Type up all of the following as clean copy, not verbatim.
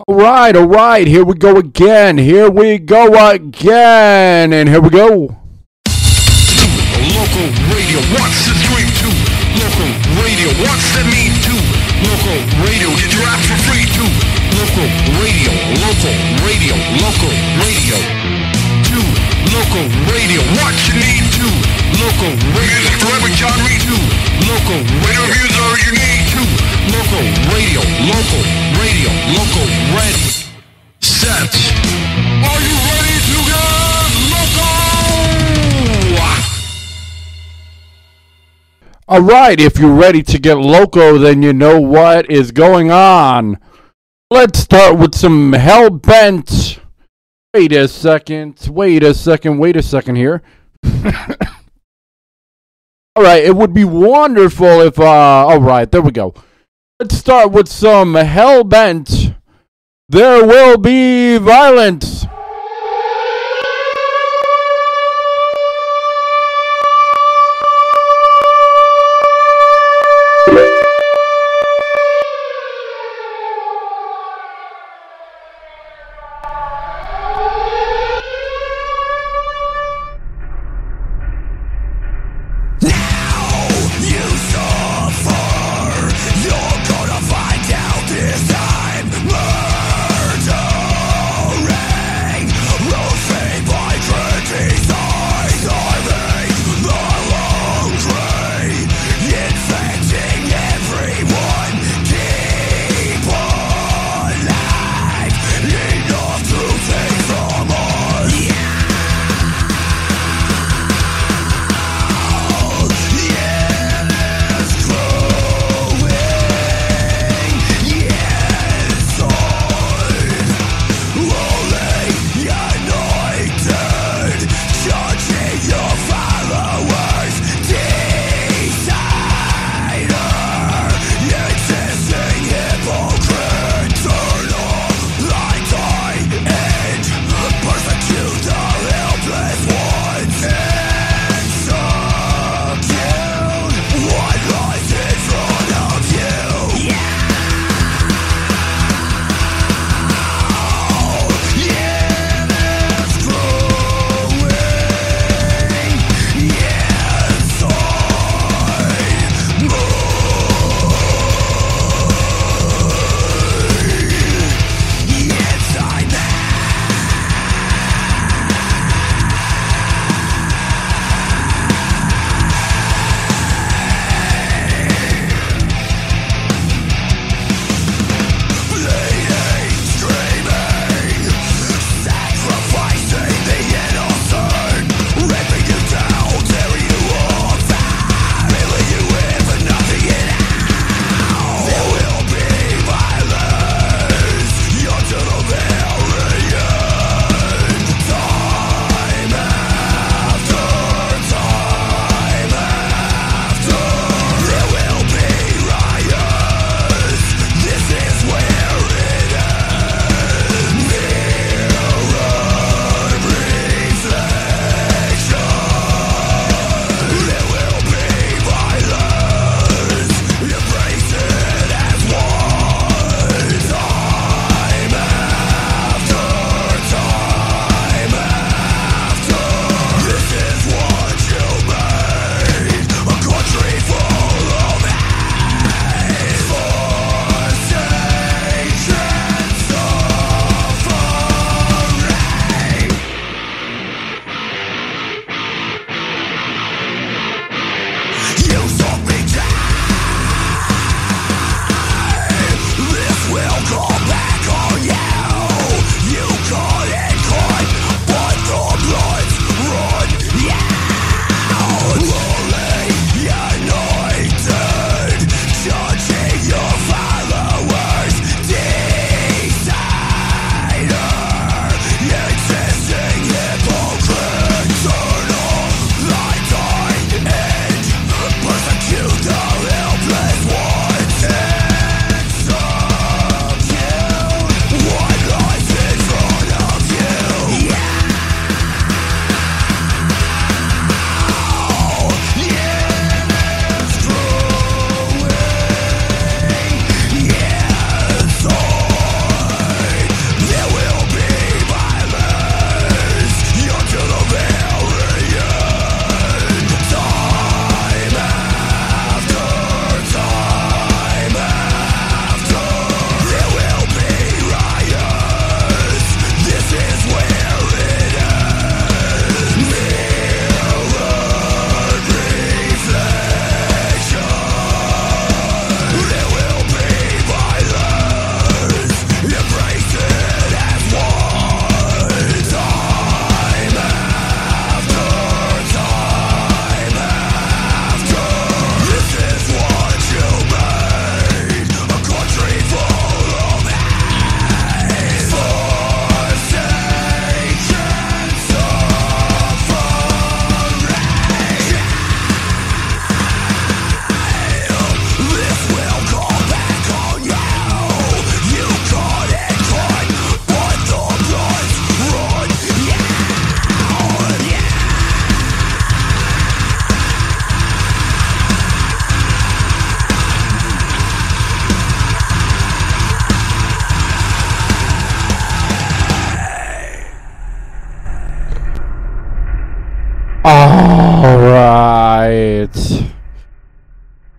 All right, here we go again. And here we go. Local radio wants to stream too. Local radio wants to meet too. Local radio, get your app for free too. Local radio, local radio, local radio. Too. Local radio, what you need too. Local radio, forever John Reed too. Local radio, reviews are you need too. Local radio, local radio, local ready. Set. Are you ready to get local? All right, if you're ready to get loco, then you know what is going on. Let's start with some Hellbent. Wait a second here. All right, it would be wonderful if, all right, there we go. Let's start with some Hellbent. There will be violence.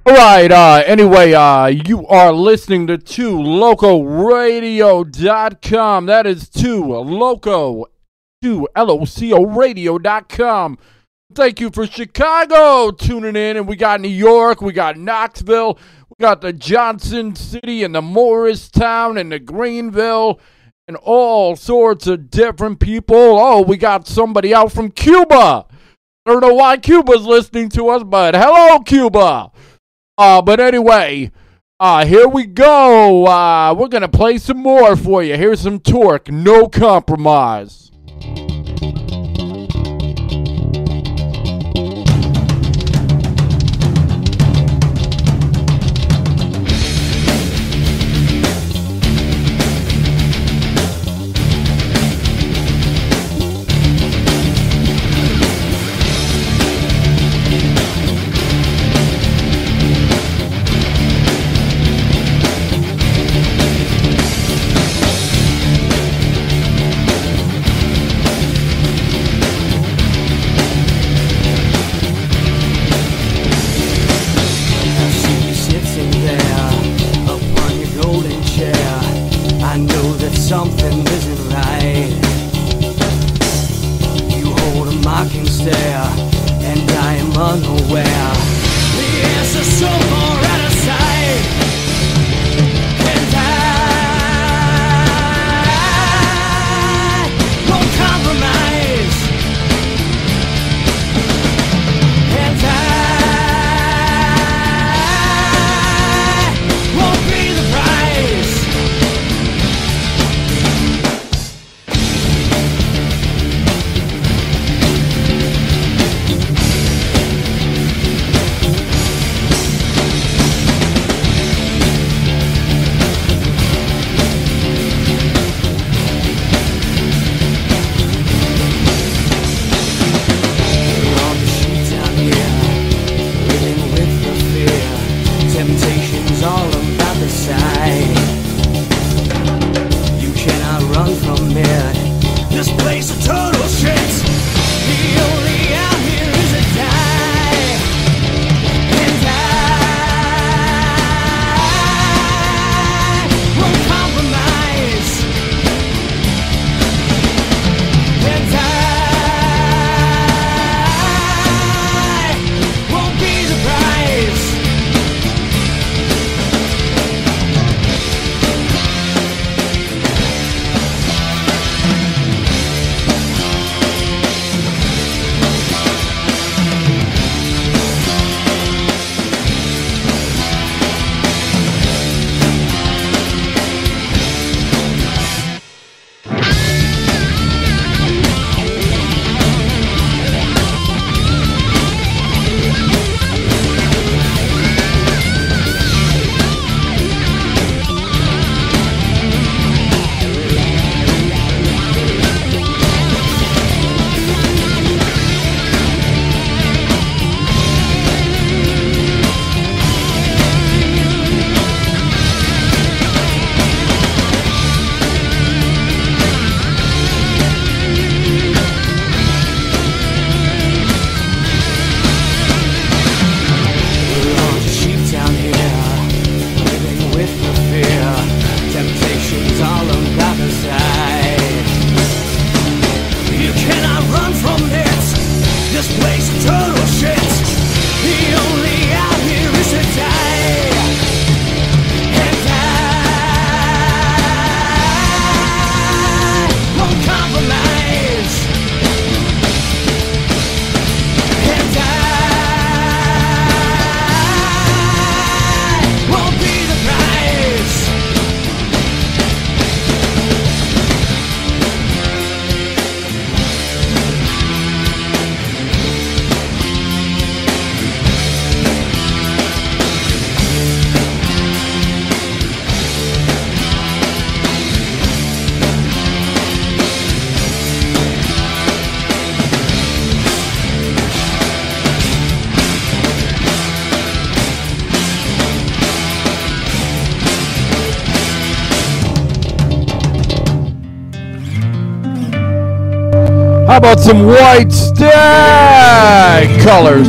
All right, anyway, you are listening to 2locoradio.com. That is 2loco radio.com. Thank you for Chicago tuning in. And we got New York, we got Knoxville, we got the Johnson City and the Morristown and the Greenville and all sorts of different people. Oh, we got somebody out from Cuba. I don't know why Cuba's listening to us, but hello, Cuba. But anyway, here we go. We're going to play some more for you. Here's some Torque, No Compromise. Something isn't right. You hold a mocking stare, and I am unaware. The answer's so far out of sight, and I won't compromise, and I won't be the prize. Temptation's all about the side. You cannot run from it. This place a total shit. The only out here is a die, and I won't compromise, and I won't be the prize. Temptation's all about the side. You cannot run from it. This place is total shit. The only out here is to die, and I won't compromise, and I won't be the prize. How about some White Stag colors?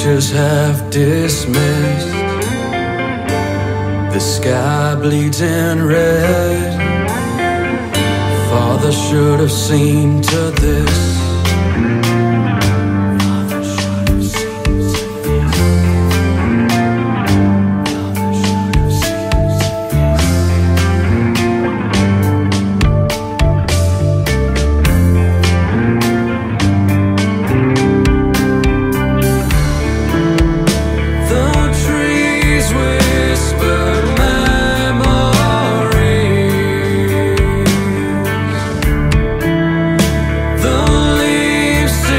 creatures have dismissed. The sky bleeds in red. Father should have seen to this. The leaves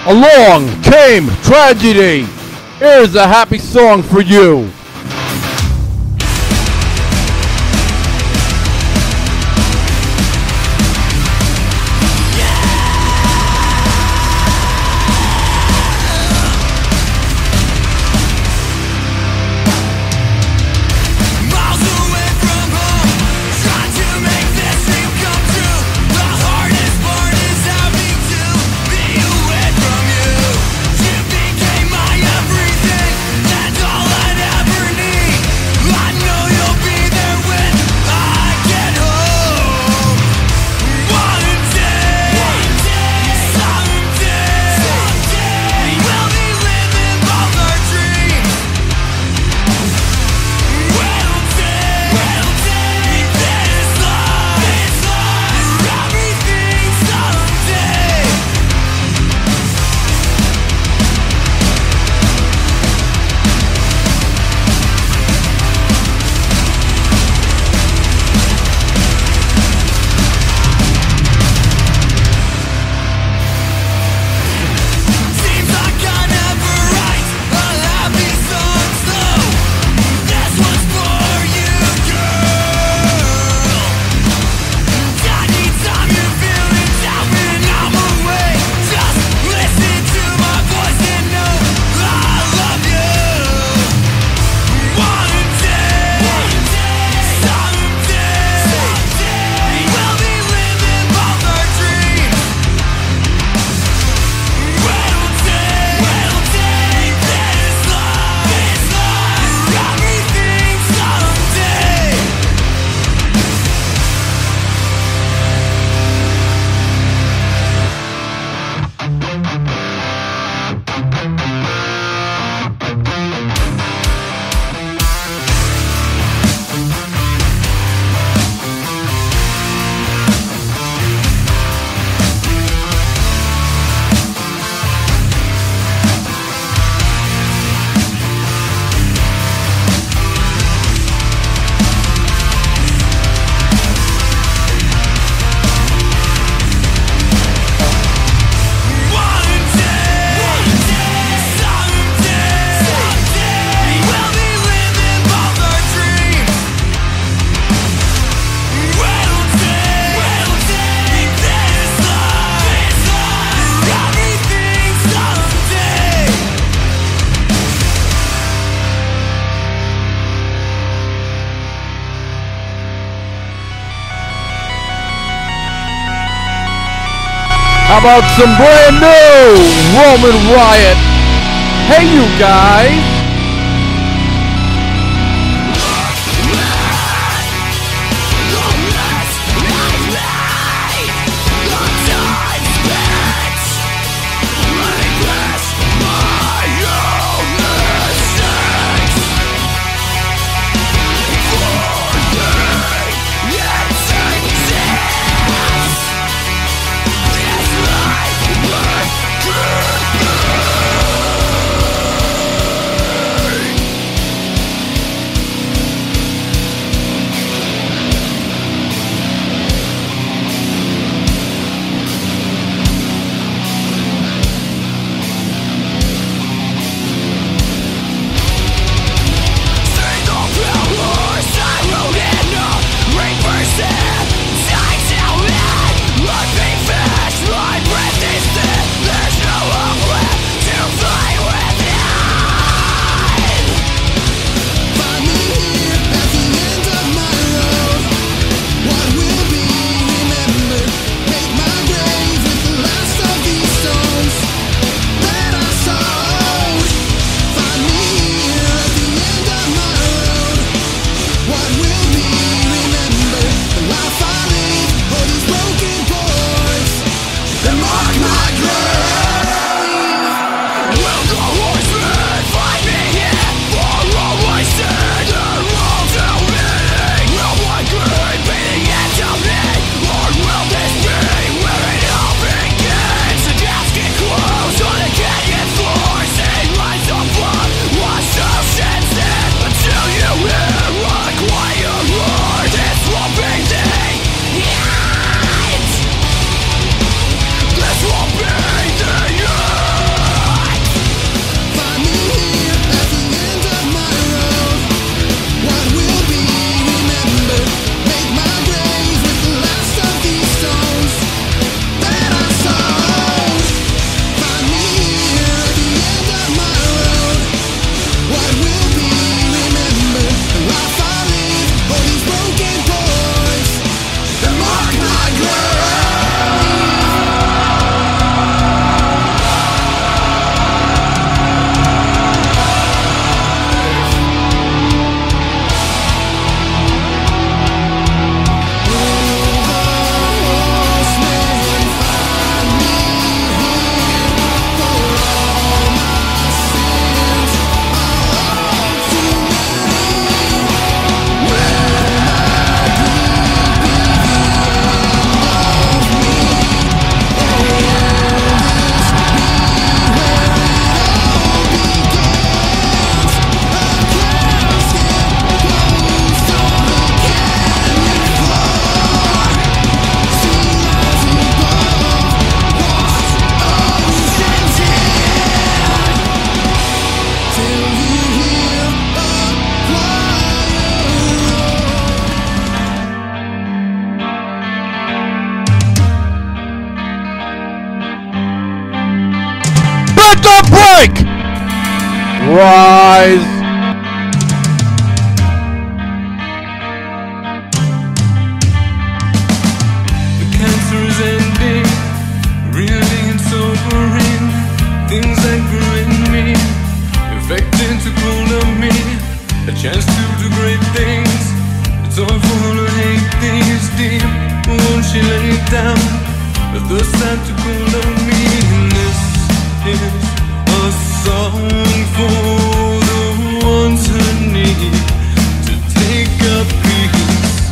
Along came tragedy. Here's a happy song for you. How about some brand new Roman Riot? Hey, you guys! rise. The cancer is ending, really and sobering. Things that grew in me, infected to color me. A chance to do great things. It's all full of hate these deep. Won't she lay it down? The thirst time to color me. And this is a song for the ones who need to take a piece.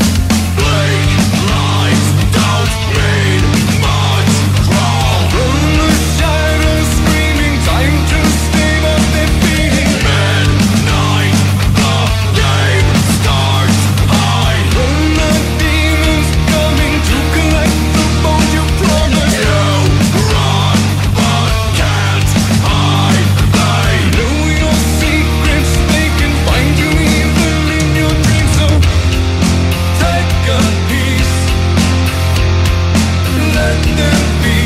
Blake lies, don't mean much. Crawl from the shadows, screaming, time to stave up their feeling. Midnight, the game starts high. From the demons coming to collect the bones you promised. You run, but can't hide. They know your secrets, they can find you even in your dreams. So take a piece, let them be.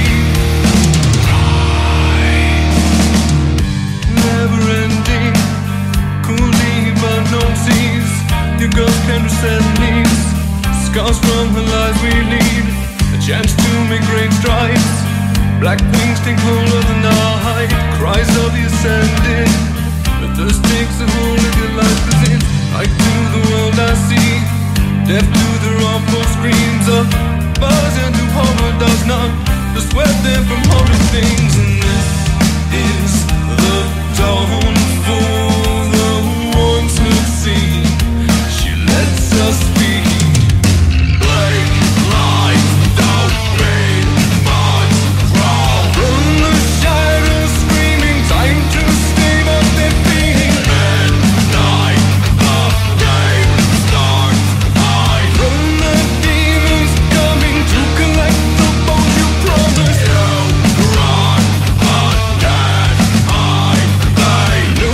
Never ending, cool deep unknown seas. Your girls can reset knees. Scars from the lives we lead. A chance to make great strides. Black wings take hold of the night. Cries of the ascended. The thirst takes a hold of your life within. Light to the world I see. Deaf to the awful screams of buzz and to horror does not dissuade them from horrid things. And this is the dawn for the ones who see. She lets us be. Blake lies, don't mean much. Crawl from the shadows, screaming, time to stave up their feeling. Midnight, the game starts high. From the demons coming to collect the bones you promised. You run, but can't hide. They know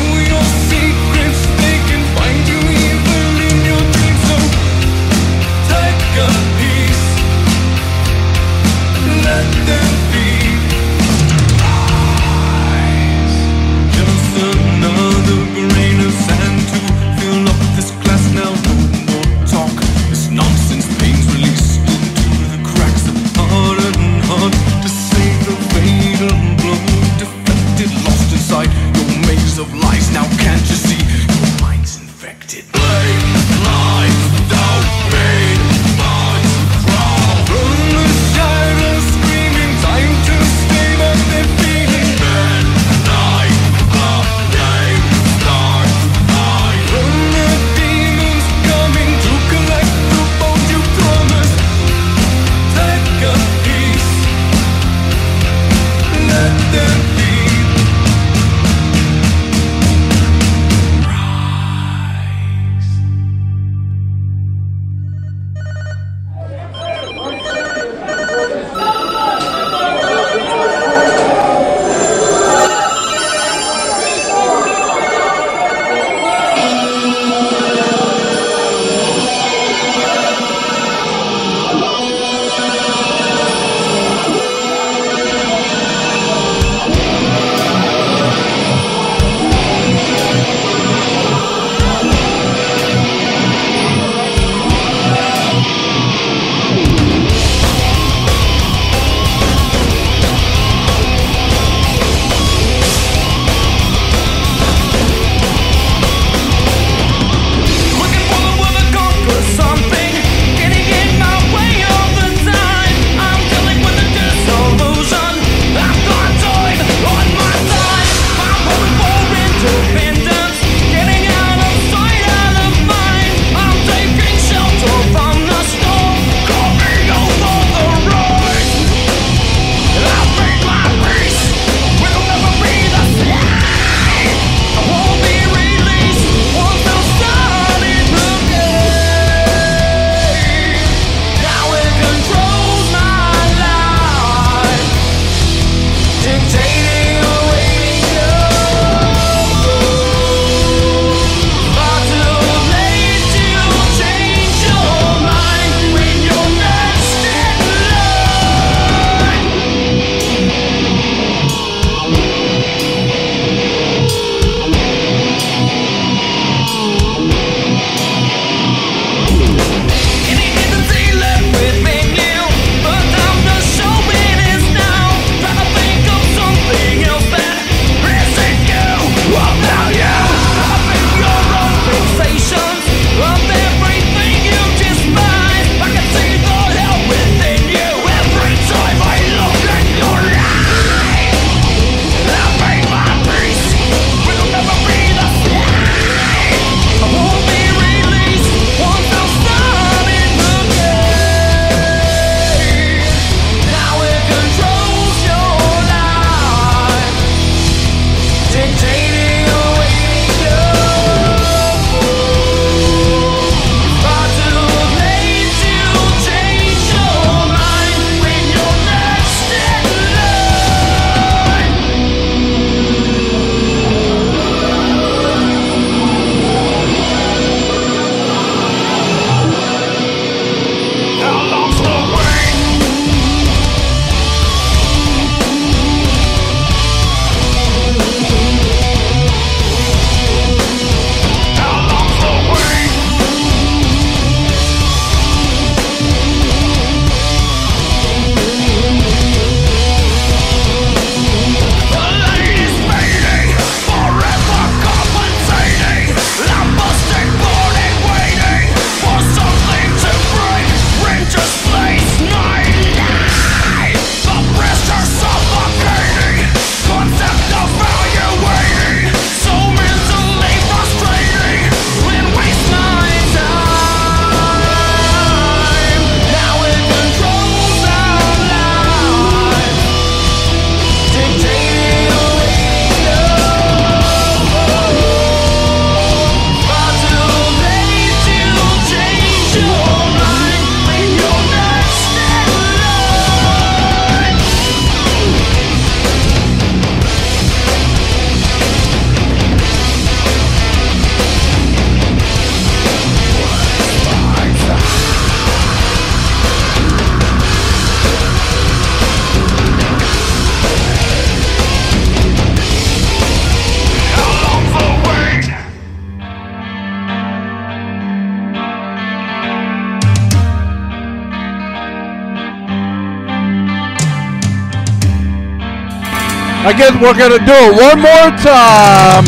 I guess we're gonna do it one more time.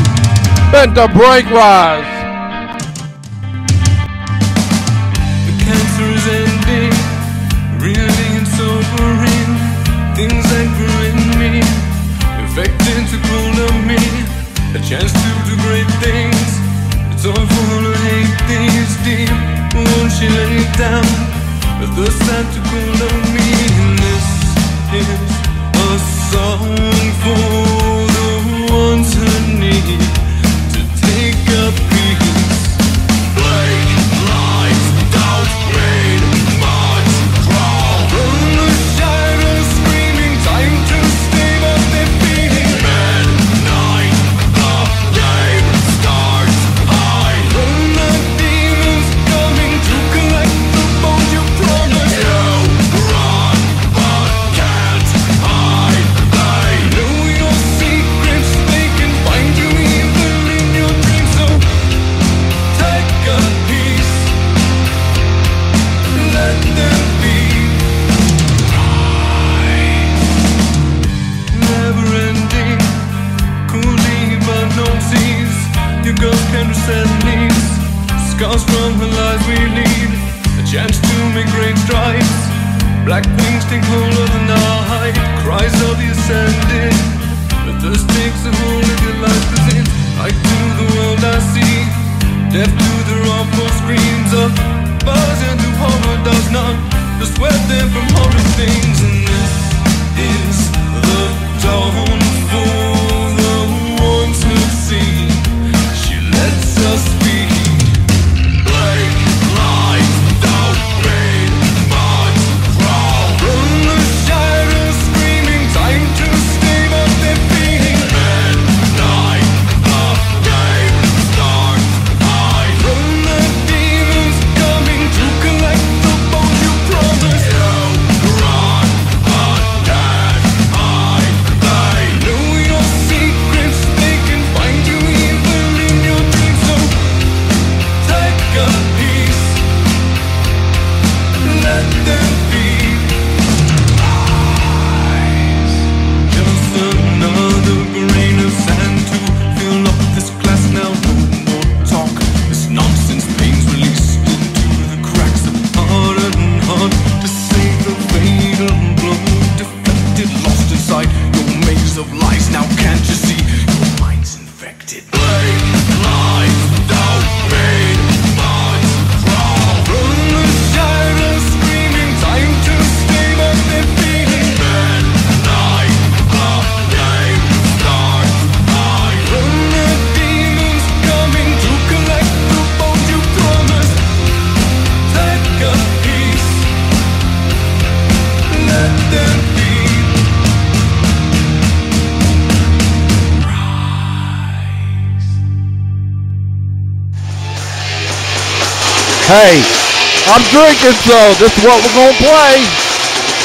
Bent the break rise. The cancer is ending, reeling and sobering. Things that grew in me, infected to color me. A chance to do great things. It's all full of hate these deep. Won't she lay down? The thirst that to color me. And this is a song for the ones who need to take a piece. Break lies, don't read much crawl. From the shadows screaming, time to stave up their beating. Midnight, the game starts high. From the demons coming to collect the bones you promised. You run, but can't hide. They know your secrets, they can find you even in your dreams. So take a piece, let them be. Never ending, cool hypnosis. Your girls can resent knees. Scars from the lies we lead. A chance to make great strides. Black wings take hold of the night. Cries of the ascended. But thirst takes a hold of your life. 'Cause it's light to the world I see. Deaf to the awful screams of buzz into horror does not dissuade them from horrid things. And this is the dawn for the ones who see. She lets us be. Break lies, don't read much crawl. From the shadows screaming, time to stave up their beating. Midnight, the game starts high. From the demons coming to collect the bones you promised. You run, but can't hide. They know your secrets, they can find you even in your dreams. So take a piece, let them be. Just another grain of sand to fill up this glass now. No more talk. This nonsense pain's released into the cracks of heart and heart to save the fatal blow. Defected, lost inside your maze of lies. Now can't you see your mind's infected? Break lies, don't read much crawl. From the shadows screaming, time to stave up their beating. Midnight, the game starts high. From the demons coming to collect the bones you promised. Take a piece, let them be. Hey, I'm drinking, so this is what we're gonna play.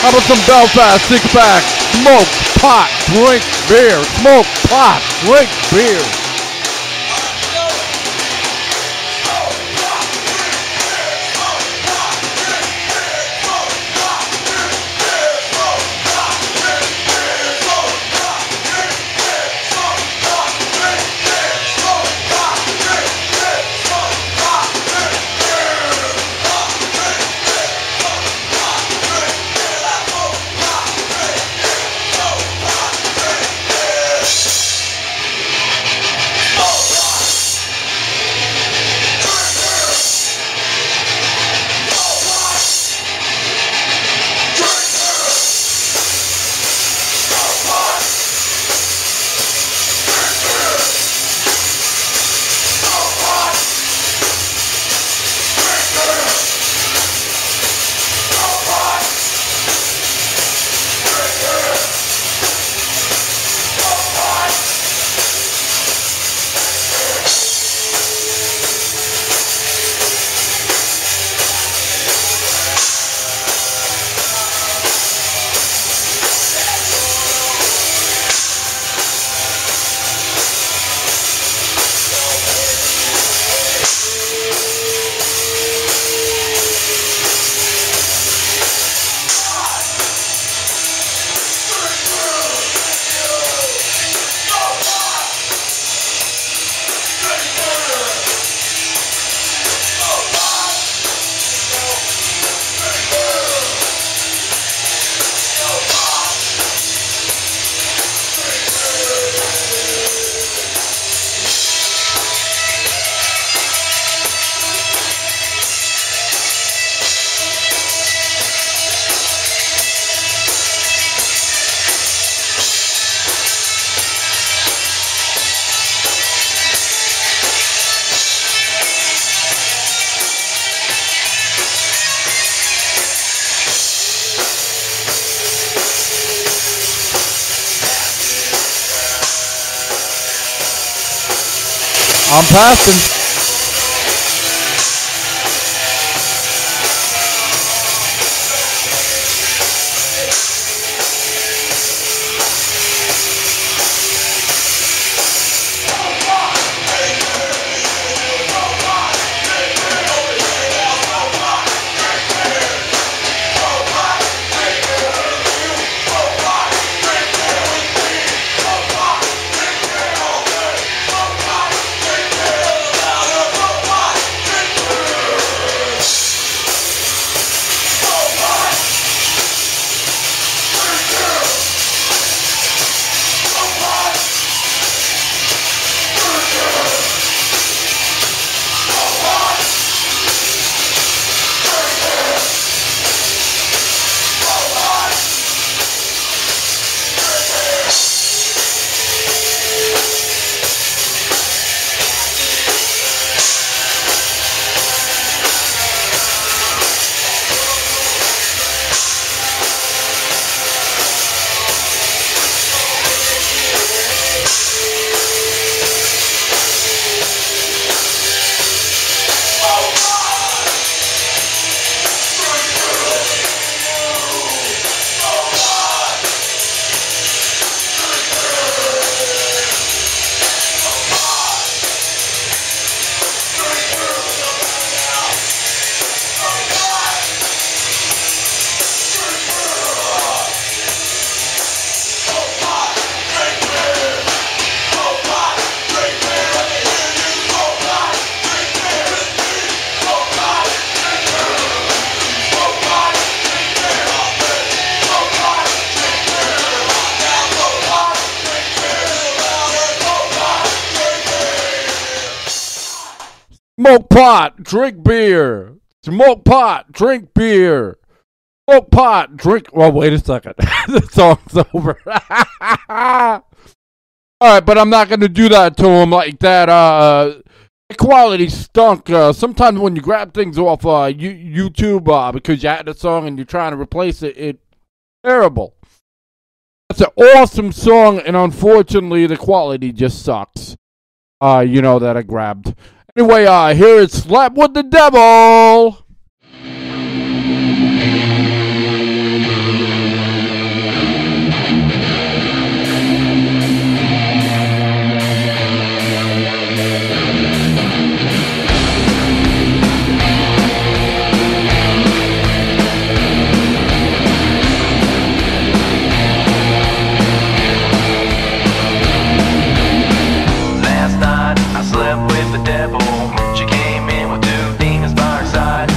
How about some Belfast, six pack, smoke, pot, drink beer, smoke, pot, drink beer. I'm passing. Smoke pot, drink beer. Smoke pot, drink beer. Smoke pot, drink. Well, wait a second. The song's over. Alright, but I'm not going to do that to him like that. The quality stunk. Sometimes when you grab things off YouTube because you had a song and you're trying to replace it, it's terrible. That's an awesome song, and unfortunately, the quality just sucks. That I grabbed. Anyway, here is Slap with the Devil. Last night I slept with the devil. She came in with 2 demons by her side.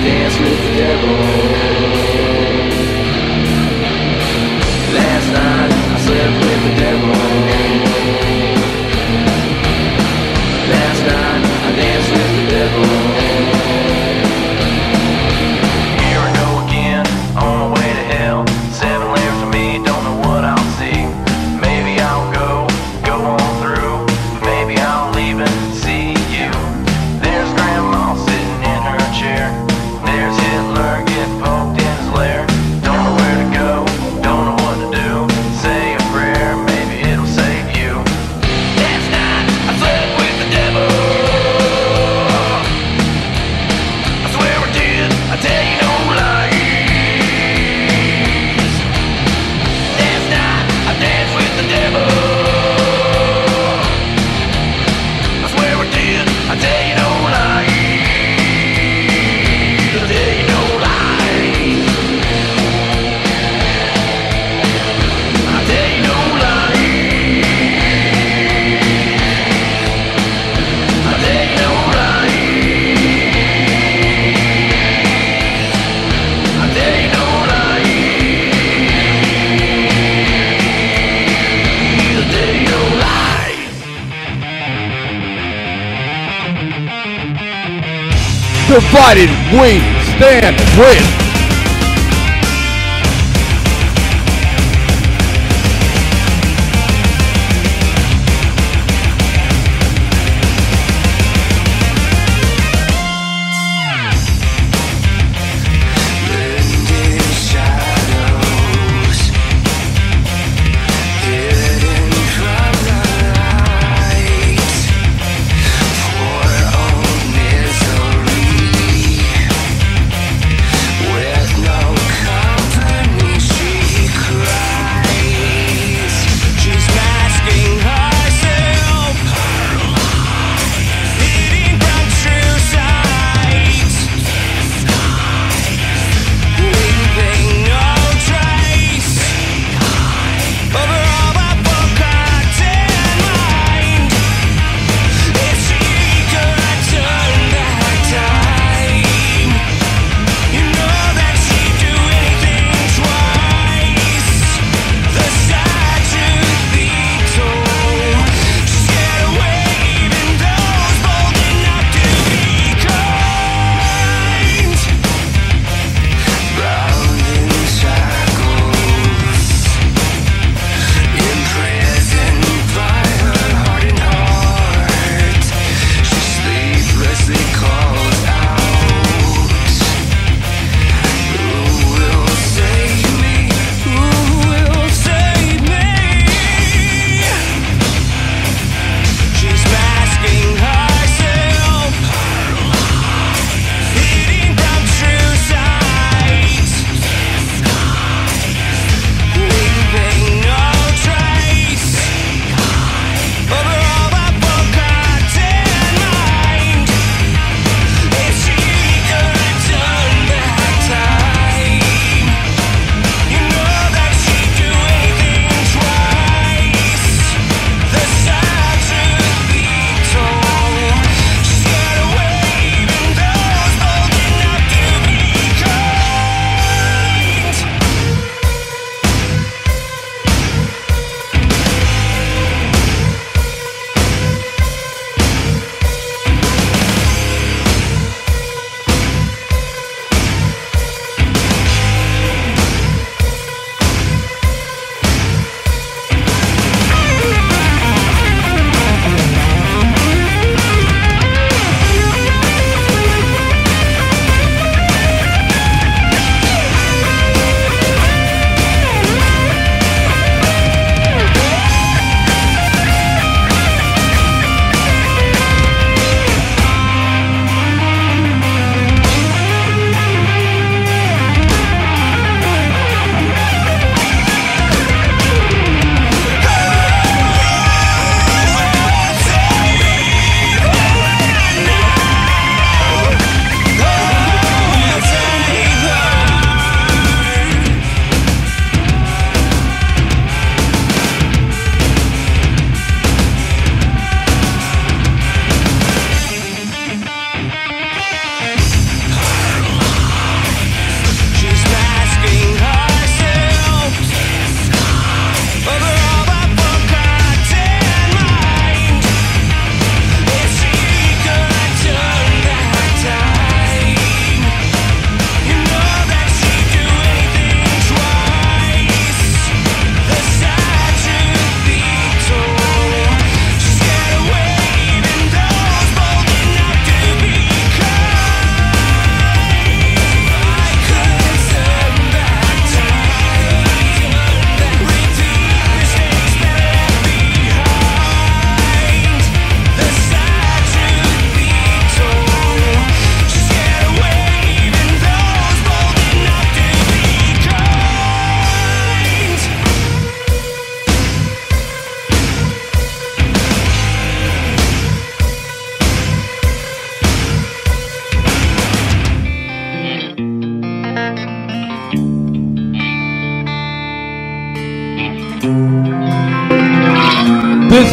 dance with the devil. Last night I slept with the devil. Last night I danced with the devil. Here I go again, on my way to hell. 7 layers for me, don't know what I'll see. Maybe I'll go on through. Maybe I'll leave and see you. There's Grandma sitting in her chair. There's Hitler getting poked in his lair. Don't know where to go, don't know what to do. Say a prayer, maybe it'll save you. Last night I slept with the devil. I swear I did, I tell you no lies. Last night I danced with the devil. I swear I did, I tell you no lies. I tell you no lies. I tell you no lies. I tell you no lies. I tell you no lies. I tell you no lies. Divided we stand with. Blending shadows, hidden from the light, for own misery.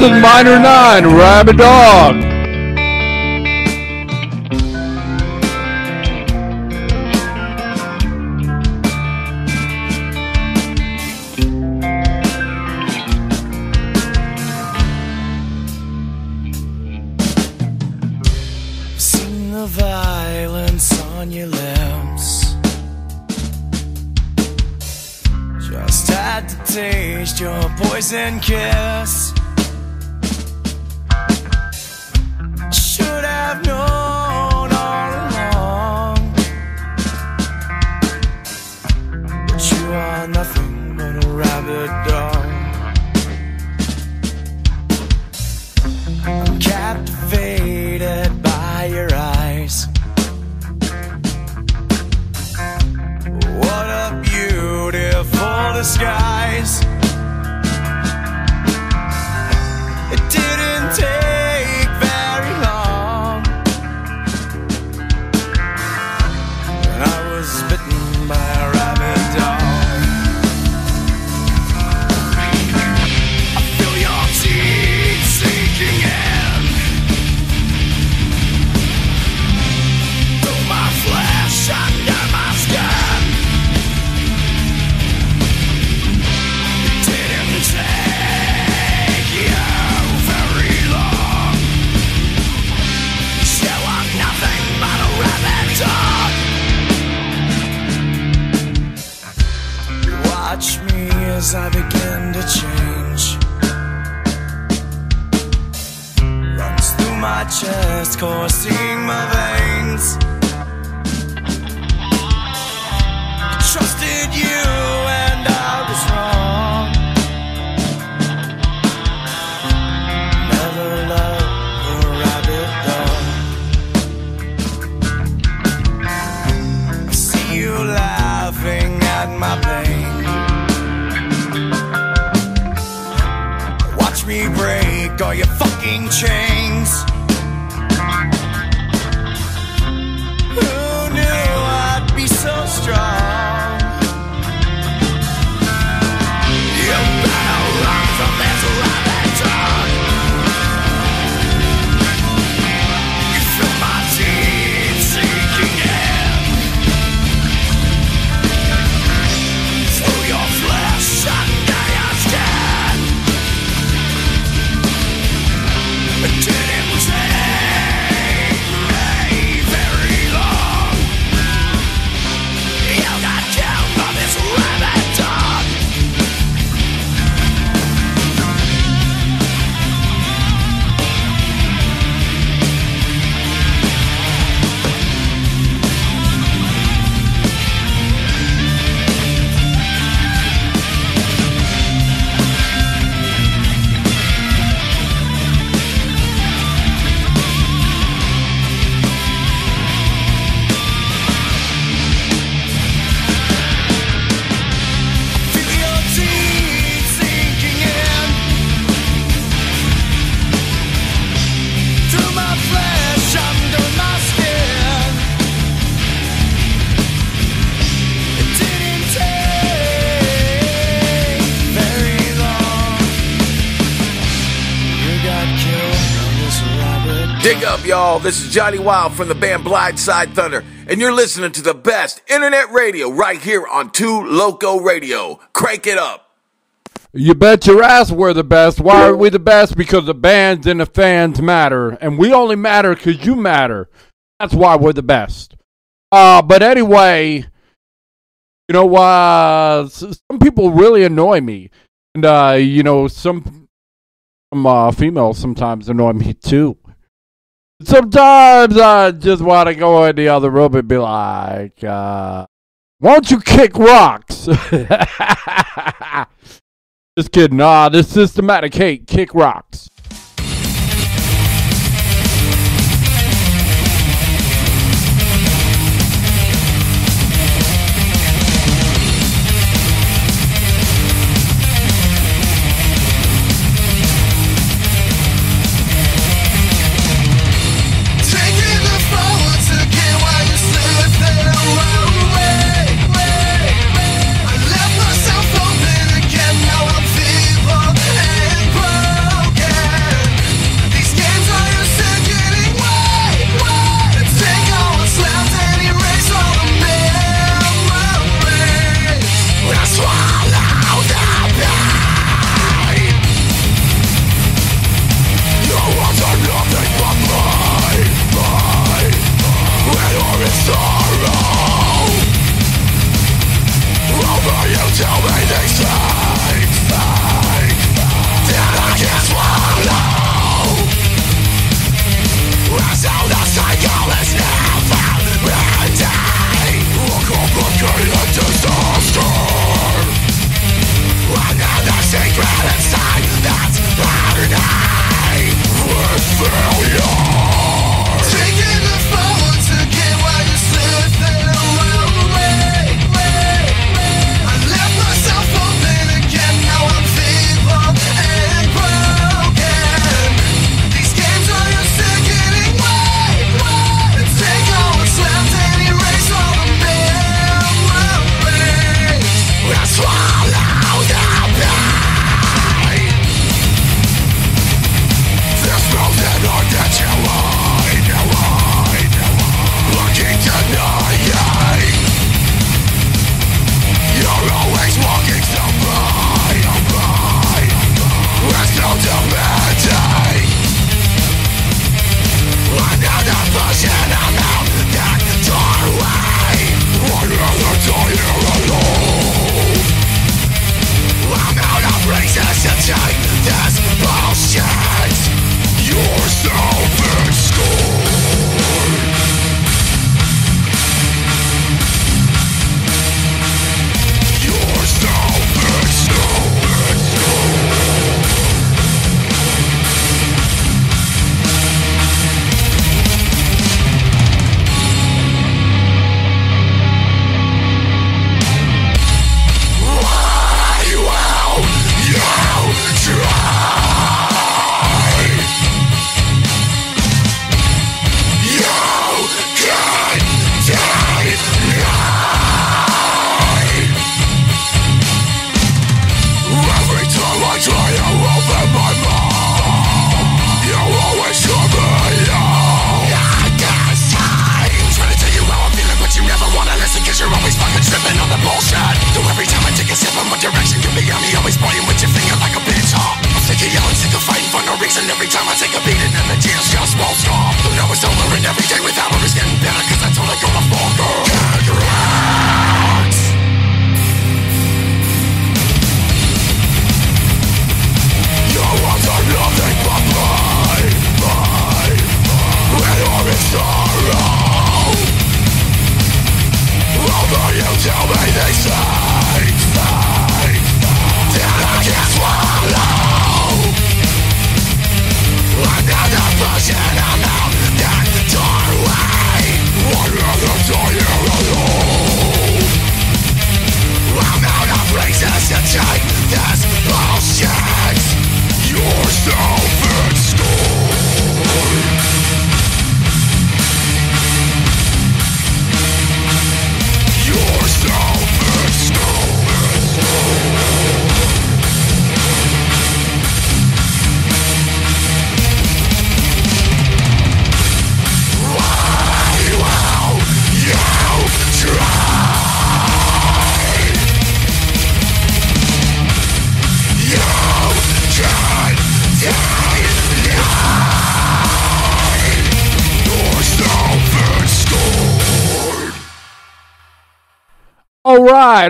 is Minor 9, Rabbit Dog. Seen the violence on your lips. Just had to taste your poison kiss. Should have known all along, but you are nothing but a rabid dog. I'm captivated by your eyes. What a beautiful disguise. It didn't take very long, and I was bitten by a rabid dog. I feel your teeth sinking in through my flesh, under my skin. It didn't take you very long. You are nothing but a rabid dog. Watch me as I begin to change. Runs through my chest, coursing my veins. Trusted you and I was wrong. Never loved a rabbit dog. I see you laughing at my pain. Watch me break all your fucking chains. Who knew I'd be so strong? You better run from this rabbit dog. You feel my teeth sinking in through your flesh, under your skin. It didn't take me very long. You got killed by this rabbit dog. Feel your teeth sinking in through my flesh, under my skin. It didn't take very long. You got killed by this rabbit. Dig up, y'all. This is Johnny Wild from the band Blindside Thunder, and you're listening to the best internet radio right here on 2 Loco Radio. Crank it up. You bet your ass we're the best. Why are we the best? Because the bands and the fans matter. And we only matter because you matter. That's why we're the best. But anyway, you know, some people really annoy me. And, you know, some females sometimes annoy me too. Sometimes I just want to go in the other room and be like, why don't you kick rocks? Just kidding. This Systematic Hate, kick rocks. Taking the forwards again while you slip there away. I left myself open again, now I'm feeble and broken.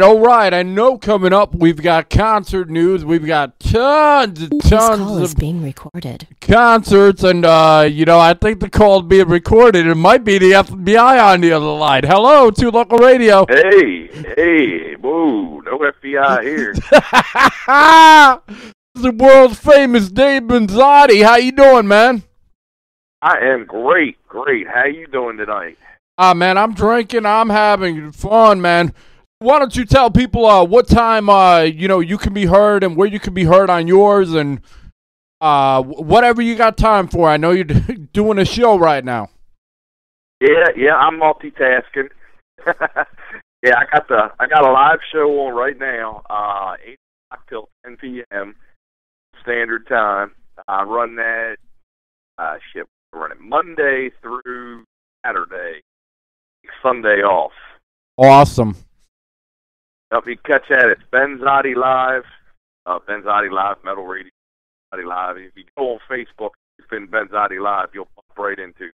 All right. I know coming up we've got concert news. We've got tons This call is of being recorded. concerts, and I think the call being recorded. It might be the FBI on the other line. Hello to local radio. Hey, whoa, no FBI here. The world famous Dave Benzotti. How you doing, man? I am great. How you doing tonight? Man, I'm drinking. I'm having fun, man. Why don't you tell people what time you can be heard and where you can be heard on yours and whatever you got time for. I know you're doing a show right now. Yeah, I'm multitasking. Yeah, I got a live show on right now, 8 o'clock till 10 p.m. Standard Time. I run that I run it Monday through Saturday. Sunday off. Awesome. You can catch that at Benzotti Live, Benzotti Live, Metal Radio, Benzotti Live. If you go on Facebook, it's been Benzotti Live, you'll pop right into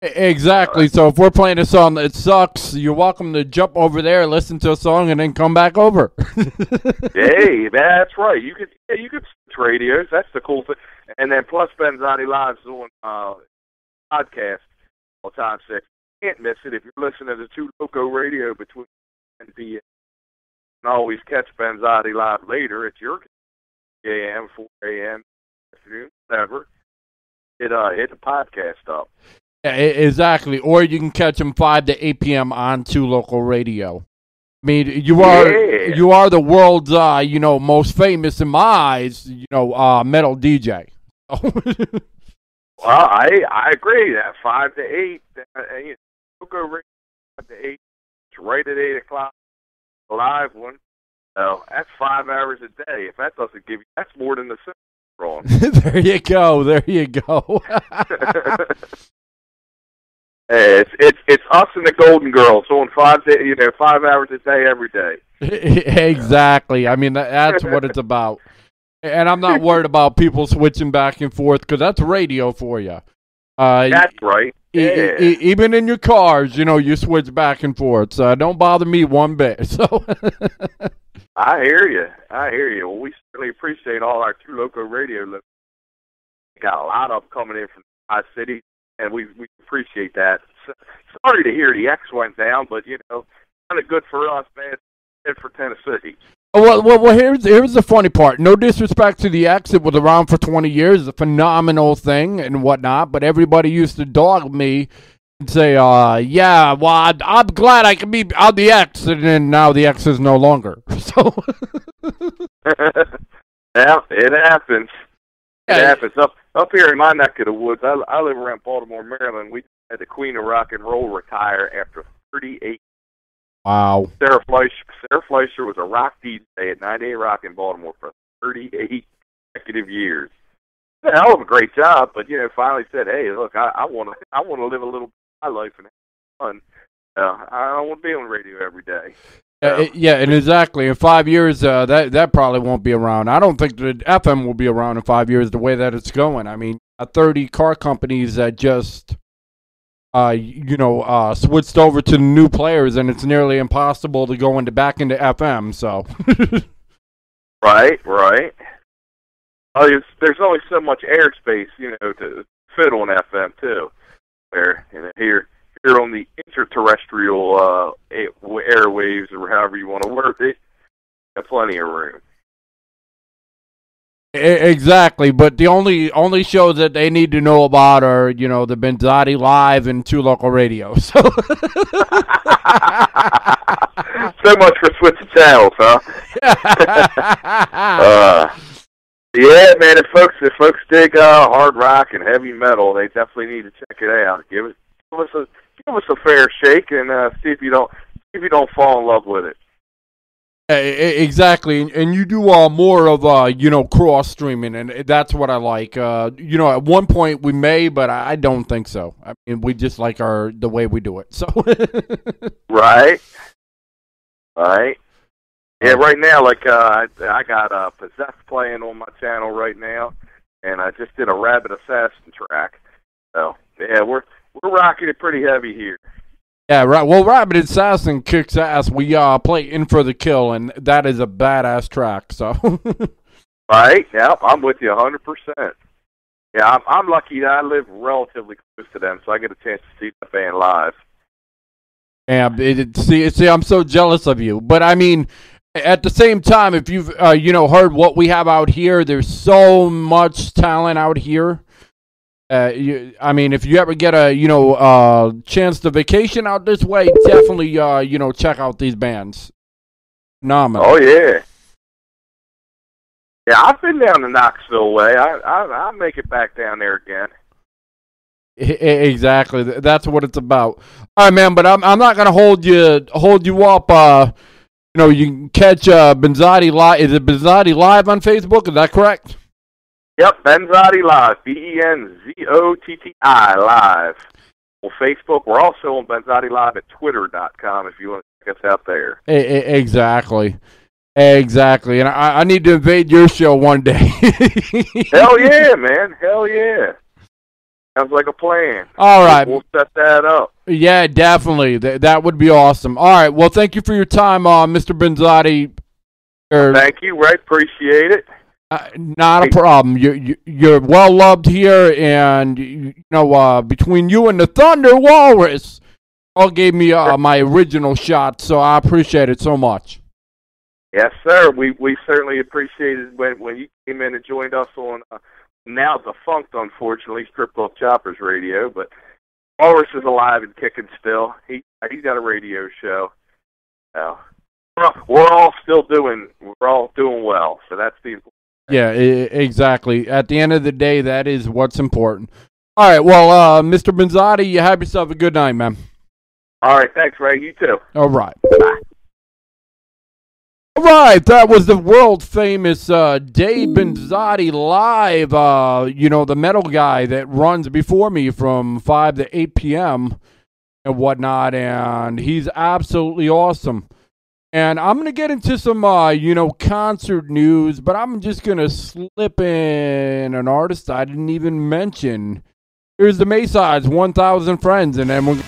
Exactly. So if we're playing a song that sucks, you're welcome to jump over there, listen to a song, and then come back over. Hey, that's right. You could switch radios. That's the cool thing. And then plus Benzotti Live's on podcast all time 6. You can't miss it if you're listening to Two Loco Radio between 10 p.m. You can always catch Benzotti Live later at your a.m., 4 a.m., afternoon, whatever. Hit the podcast up. Yeah, exactly. Or you can catch them 5 to 8 p.m. on Two Local Radio. I mean, you are the world's most famous in my eyes, metal DJ. Well, I agree. That 5 to 8, Local Radio 5 to 8, it's right at 8 o'clock. The live one. So that's 5 hours a day. If that doesn't give you, that's more than the Simpsons wrong. There you go. There you go. It's us and the Golden Girls on 5 hours a day every day. Exactly. I mean, that's what it's about. And I'm not worried about people switching back and forth because that's radio for you. That's right. Yeah. Even in your cars, you switch back and forth. So don't bother me one bit. So I hear you. Well, we certainly appreciate all our Two Loco Radio listeners. We got a lot of them coming in from the city, and we appreciate that. Sorry to hear the X went down, but kind of good for us, man. Good for Tennessee. Well, here's the funny part. No disrespect to the X, it was around for 20 years, a phenomenal thing and whatnot. But everybody used to dog me and say, "Yeah, well, I'm glad I can be on the X," and then now the X is no longer. So, yeah, it happens. It happens up here in my neck of the woods. I live around Baltimore, Maryland. We had the Queen of Rock and Roll retire after 38. Wow. Sarah Fleischer was a rock DJ at 98 Rock in Baltimore for 38 consecutive years. A hell of a great job, but finally said, "Hey, look, I want to live a little bit of my life and have fun. I don't want to be on the radio every day." Yeah, and exactly. In 5 years, that probably won't be around. I don't think the FM will be around in 5 years the way that it's going. I mean, 30 car companies that just switched over to new players, and it's nearly impossible to go back into FM. So, right. Oh, there's only so much airspace, to fit on FM too. Where here on the interterrestrial airwaves, or however you want to word it, got plenty of room. Exactly, but the only shows that they need to know about are, the Benzotti Live and Two Local Radio. So, so much for switching channels, huh? Yeah, man. If folks dig hard rock and heavy metal, they definitely need to check it out. Give us a fair shake and see if you don't fall in love with it. Exactly, and you do more of cross streaming, and that's what I like. At one point we may, but I don't think so. I mean, we just like the way we do it. So right. Yeah, right now, I got Possessed playing on my channel right now, and I just did a Rabid Assassin track. So yeah, we're rocking it pretty heavy here. Yeah, right. Well, Rabid Assassin kicks ass. We play In for the Kill, and that is a badass track. So, right? Yeah, I'm with you 100%. Yeah, I'm lucky that I live relatively close to them, so I get a chance to see the band live. Yeah, see, I'm so jealous of you. But I mean, at the same time, if you've heard what we have out here, there's so much talent out here. If you ever get a chance to vacation out this way, definitely check out these bands. Phenomenal. Oh yeah, yeah. I've been down the Knoxville way. I'll make it back down there again. Exactly. That's what it's about. All right, man. But I'm not gonna hold you up. You can catch Benzotti Live. Is it Benzotti Live on Facebook? Is that correct? Yep, Benzotti Live, BenZotti Live. On Facebook, we're also on Benzotti Live at Twitter.com if you want to check us out there. Exactly. And I need to invade your show one day. Hell yeah, man. Hell yeah. Sounds like a plan. All right. We'll set that up. Yeah, definitely. That would be awesome. All right. Well, thank you for your time, Mr. Benzotti. Thank you, Ray. Appreciate it. Not a problem. You're well loved here, and between you and the Thunder Walrus, all gave me my original shot. So I appreciate it so much. Yes, sir. We certainly appreciated when you came in and joined us on now defunct, unfortunately, Strip Club Choppers Radio, but Walrus is alive and kicking still. He's got a radio show. We're all doing well, so that's the important. Yeah, exactly. At the end of the day, that is what's important. All right, well, Mr. Benzotti, you have yourself a good night, man. All right, thanks, Ray. You too. All right. Bye. All right, that was the world-famous Dave Benzotti live, the metal guy that runs before me from 5 to 8 p.m. and whatnot, and he's absolutely awesome. And I'm going to get into some, concert news, but I'm just going to slip in an artist I didn't even mention. Here's the Maysides, 1,000 Friends, and then we're...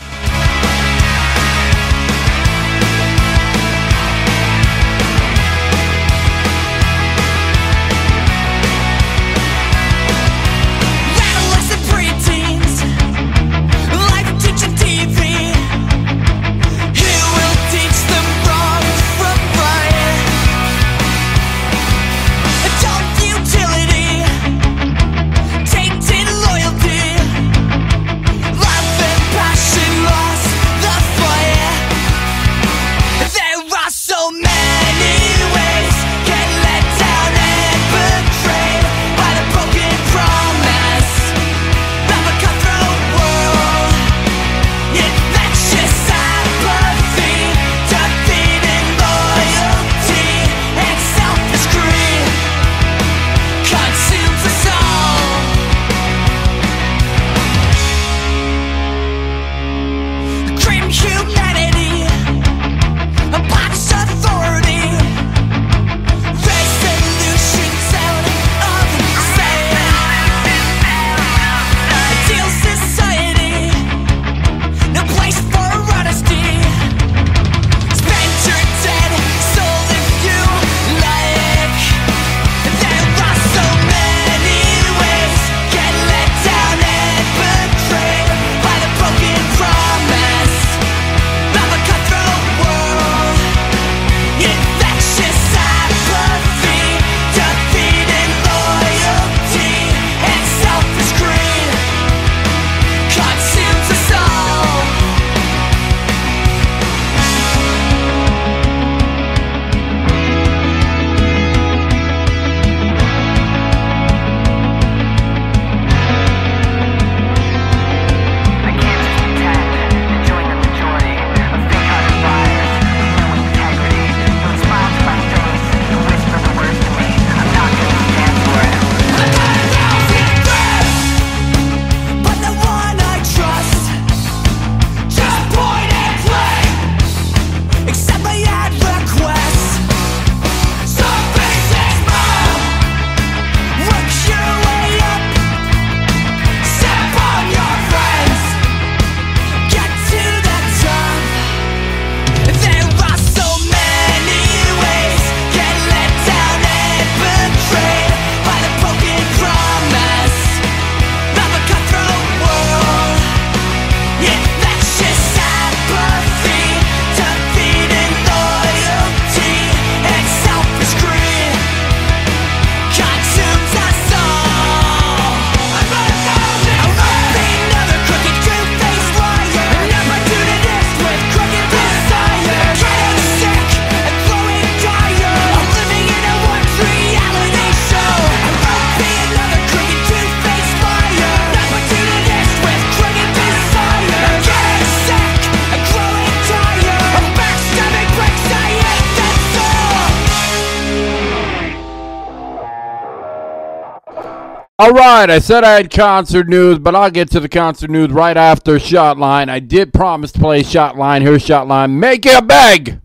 All right, I said I had concert news, but I'll get to the concert news right after Shotline. I did promise to play Shotline. Here's Shotline. Make it a beg!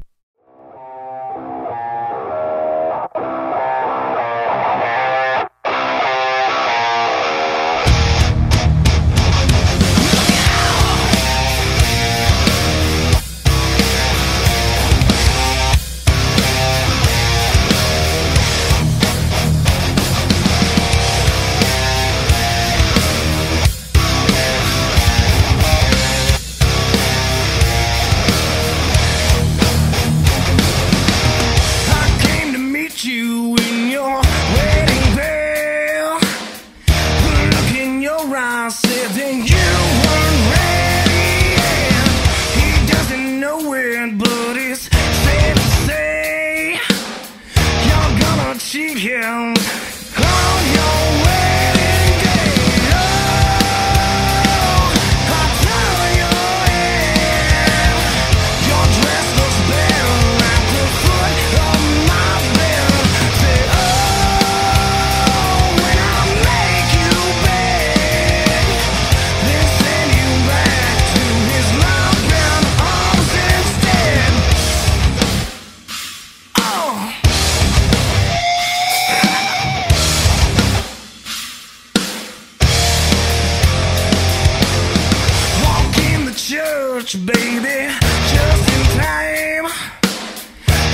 church, baby, just in time.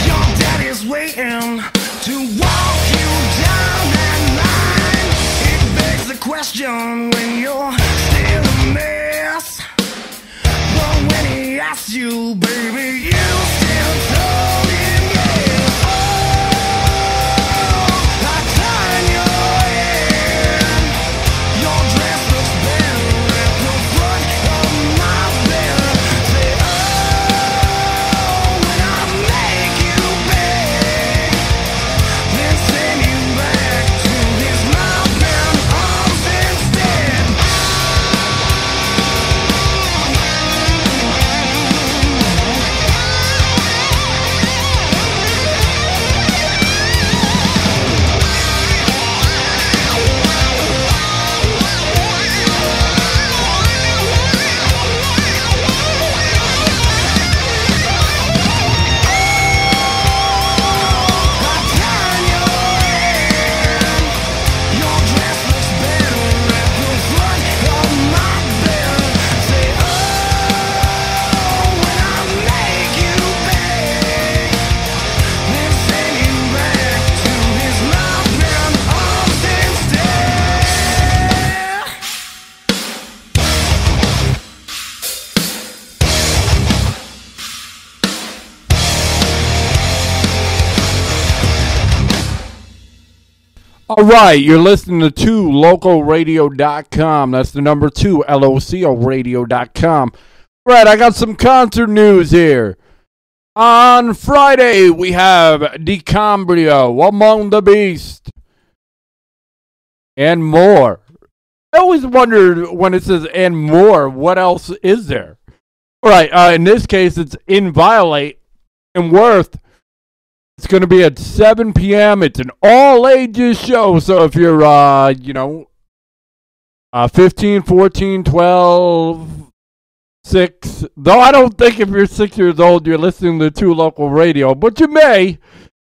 Your daddy's waiting to walk you down that line. It begs the question when you're still a mess. But when he asks you, baby, you still told him yes. Oh, I turn your head. Your dress looks better at the front of my bed. Say, oh, when I make you beg, then send you back to his mouth and arms instead. All right, you're listening to 2localradio.com. That's the number 2, LOCOradio.com. All right, I got some concert news here. On Friday, we have DiCambrio, Among the Beast, and more. I always wondered when it says and more, what else is there? All right, in this case, it's Inviolate and Worth. It's going to be at 7 p.m. It's an all-ages show, so if you're, 15, 14, 12, 6, though I don't think if you're 6 years old you're listening to 2 Local Radio, but you may.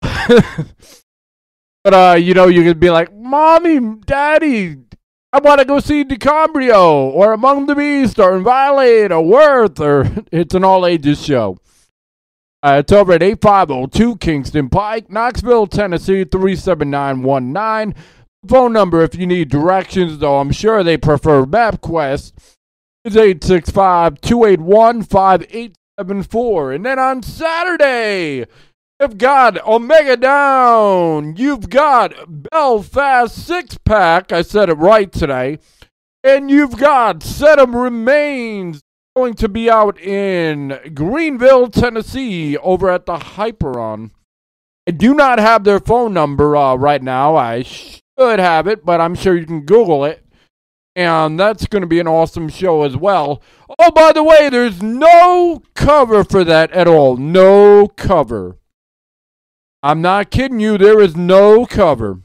But, you could be like, Mommy, Daddy, I want to go see DiCambrio, or Among the Beast, or Inviolate, or Worth, or it's an all-ages show. It's over at 8502 Kingston Pike, Knoxville, Tennessee, 37919. Phone number if you need directions, though I'm sure they prefer MapQuest, is 865-281-5874. And then on Saturday, you've got Omega Down. You've got Belfast 6-pack. I said it right today. And you've got Sedum Remains. Going to be out in Greenville, Tennessee, over at the Hyperon. I do not have their phone number right now. I should have it, but I'm sure you can Google it. And that's going to be an awesome show as well. Oh, by the way, there's no cover for that at all. No cover. I'm not kidding you. There is no cover.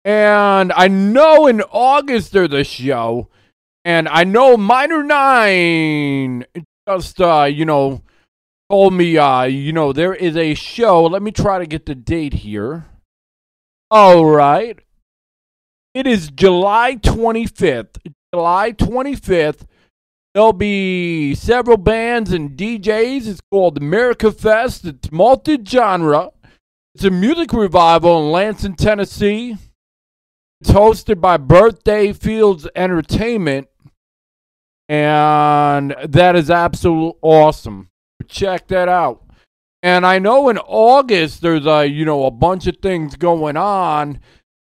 And I know in August there's a show. And I know Minor 9 just, told me, there is a show. Let me try to get the date here. All right. It is July 25th. July 25th. There'll be several bands and DJs. It's called America Fest. It's multi-genre. It's a music revival in Lansing, Tennessee. It's hosted by Birthday Fields Entertainment. And that is absolutely awesome. Check that out. And I know in August there's a bunch of things going on,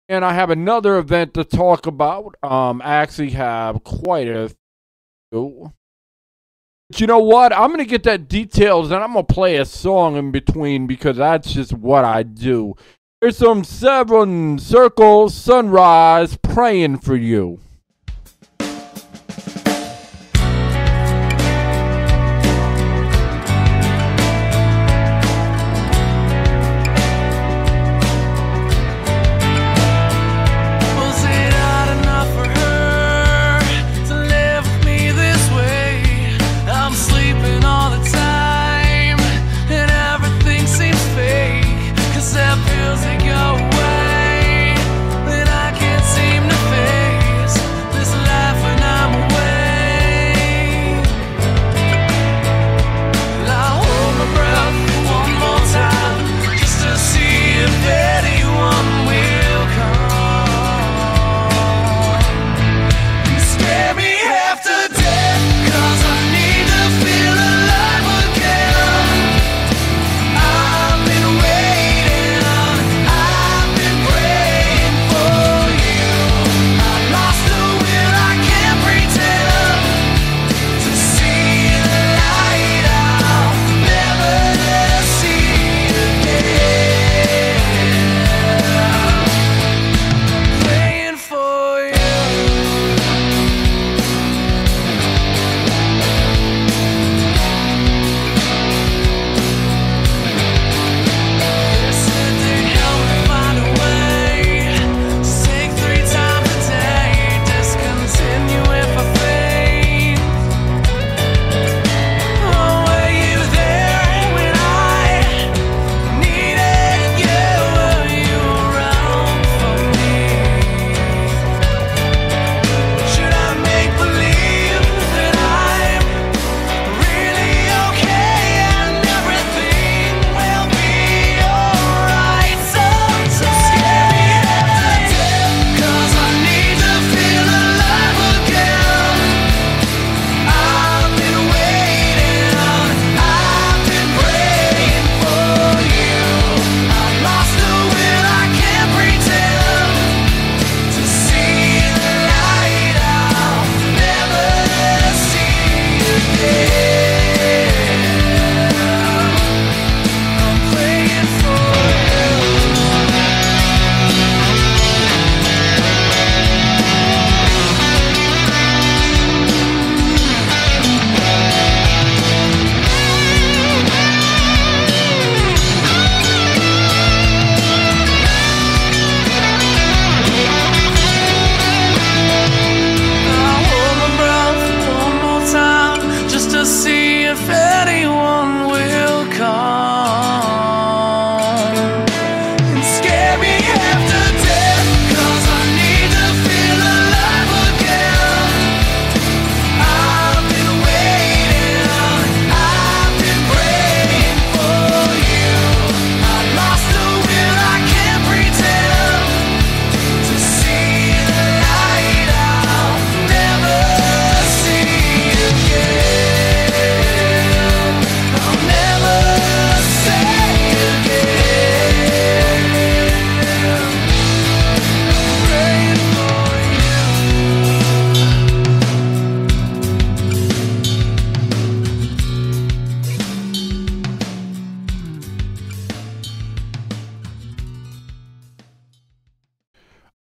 and I have another event to talk about. I actually have quite a few. But you know what? I'm gonna get that details, and I'm gonna play a song in between because that's just what I do. There's some Seven Circles Sunrise Praying for You. Feels they go away, that I can't seem to face.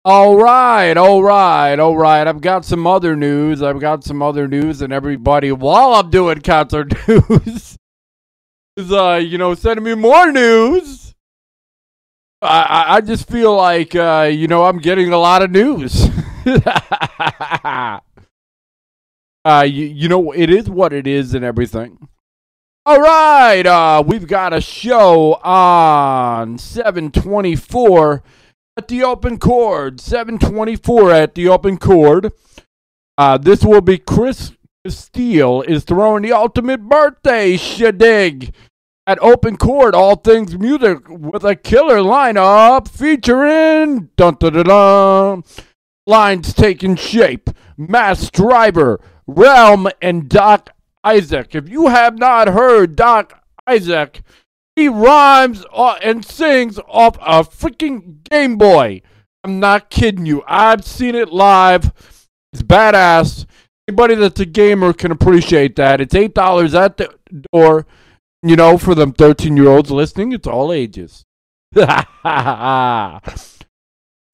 All right. I've got some other news. And everybody, while I'm doing concert news, is, sending me more news. I just feel like, I'm getting a lot of news. It is what it is and everything. All right, we've got a show on 7/24 at the Open Chord. 7/24 at the Open Chord. This will be Chris Steele is throwing the ultimate birthday shindig at Open Chord. All things music with a killer lineup featuring dun-dun-dun-dun, lines taking shape, Mass Driver, Realm, and Doc Isaac. If you have not heard Doc Isaac, he rhymes and sings off a freaking Game Boy. I'm not kidding you. I've seen it live. It's badass. Anybody that's a gamer can appreciate that. It's $8 at the door. For them 13-year-olds listening, it's all ages. All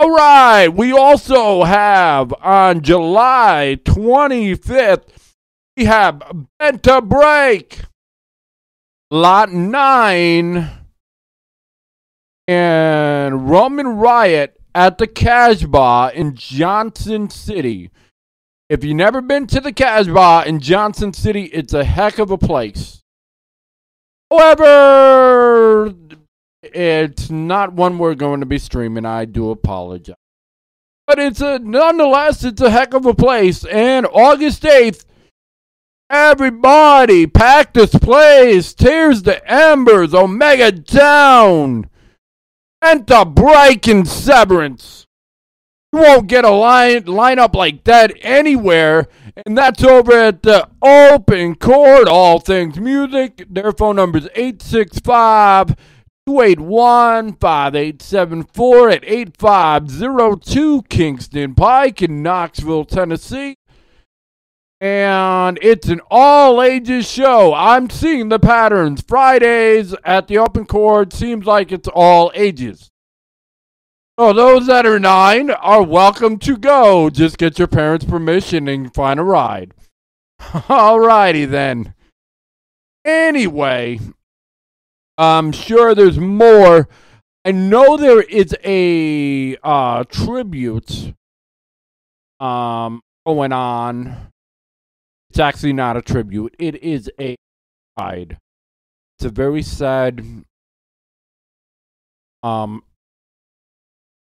right. We also have on July 25th, we have Bent to Break, Lot 9, and Roman Riot at the Casbah in Johnson City. If you've never been to the Casbah in Johnson City, it's a heck of a place. However, it's not one we're going to be streaming. I do apologize. But nonetheless, it's a heck of a place. And August 8th, everybody, pack this place. Tears the Embers, Omega Down, and the Break and Severance. You won't get a lineup like that anywhere. And that's over at the Open Chord, All Things Music. Their phone number is 865-281-5874 at 8502 Kingston Pike in Knoxville, Tennessee. And it's an all-ages show. I'm seeing the patterns. Fridays at the Open Chord seems like it's all ages. So those that are 9 are welcome to go. Just get your parents' permission and find a ride. Alrighty then. Anyway, I'm sure there's more. I know there is a tribute going on. It's actually not a tribute. It is a ride. It's a very sad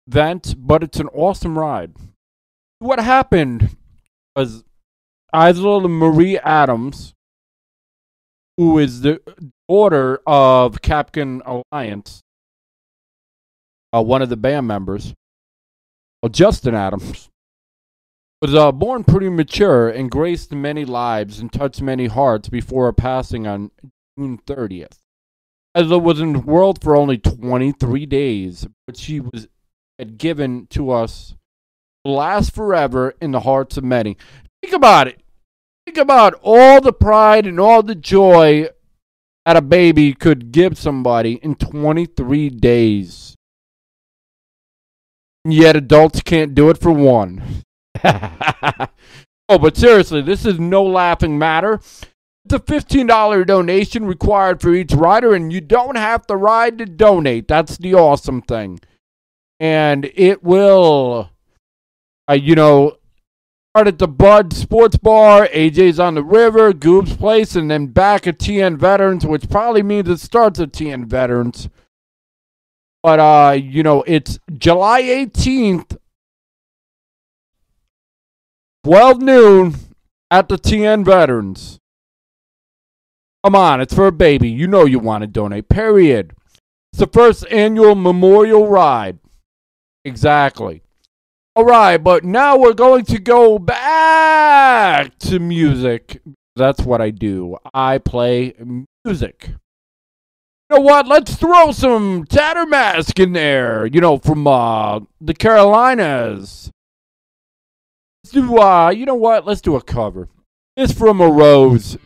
event, but it's an awesome ride. What happened was Isla Marie Adams, who is the daughter of Captain Alliance, one of the band members, Justin Adams, was born premature and graced many lives and touched many hearts before her passing on June 30th. Isla was in the world for only 23 days, but she was given to us to last forever in the hearts of many. Think about it. Think about all the pride and all the joy that a baby could give somebody in 23 days. And yet adults can't do it for one. Oh, but seriously, this is no laughing matter. It's a $15 donation required for each rider, and you don't have to ride to donate. That's the awesome thing. And it will, start at the Bud Sports Bar, AJ's on the River, Goob's Place, and then back at TN Veterans, which probably means it starts at TN Veterans. But, it's July 18th, 12 noon at the TN Veterans. Come on, it's for a baby. You know you want to donate, period. It's the first annual memorial ride. Exactly. All right, but now we're going to go back to music. That's what I do. I play music. You know what? Let's throw some Tattermask in there, from the Carolinas. Let's do, Let's do a cover. It's from a Rose.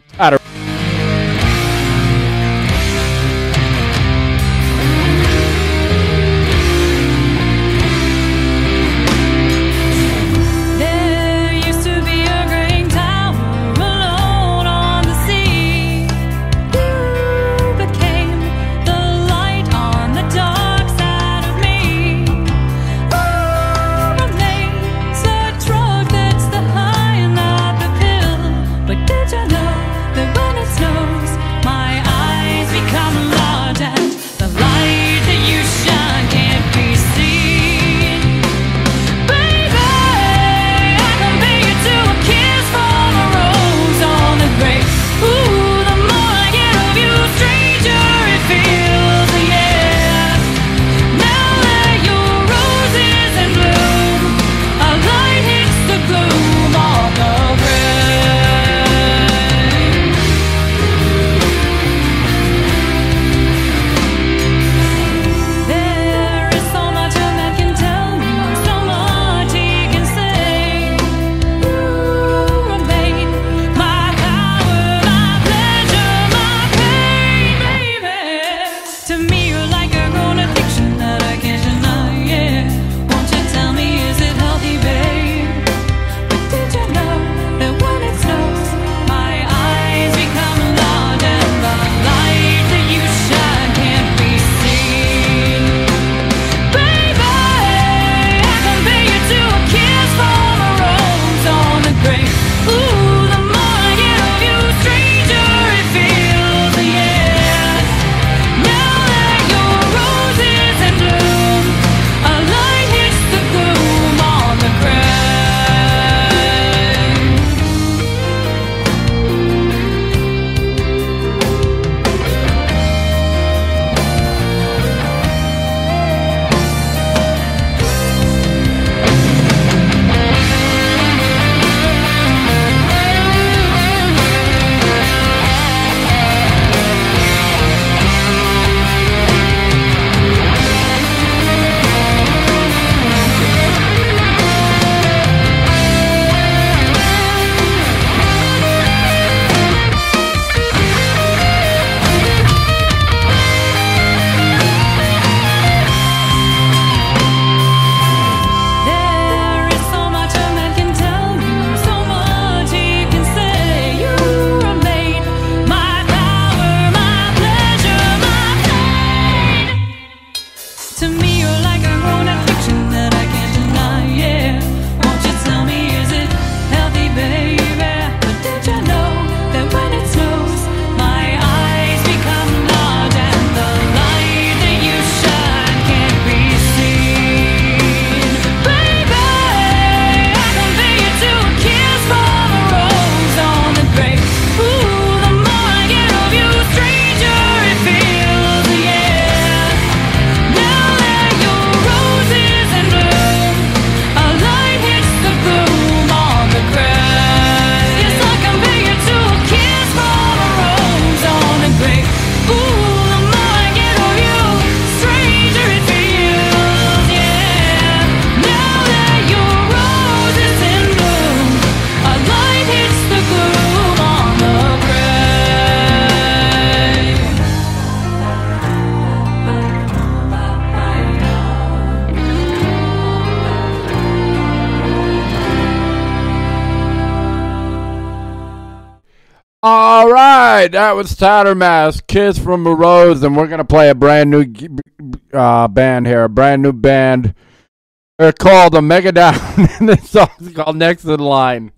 All right, that was Tattermass, Kiss from a Rose, and we're going to play a brand new band here, a brand new band. They're called Omega Down, and this song's called Next in Line.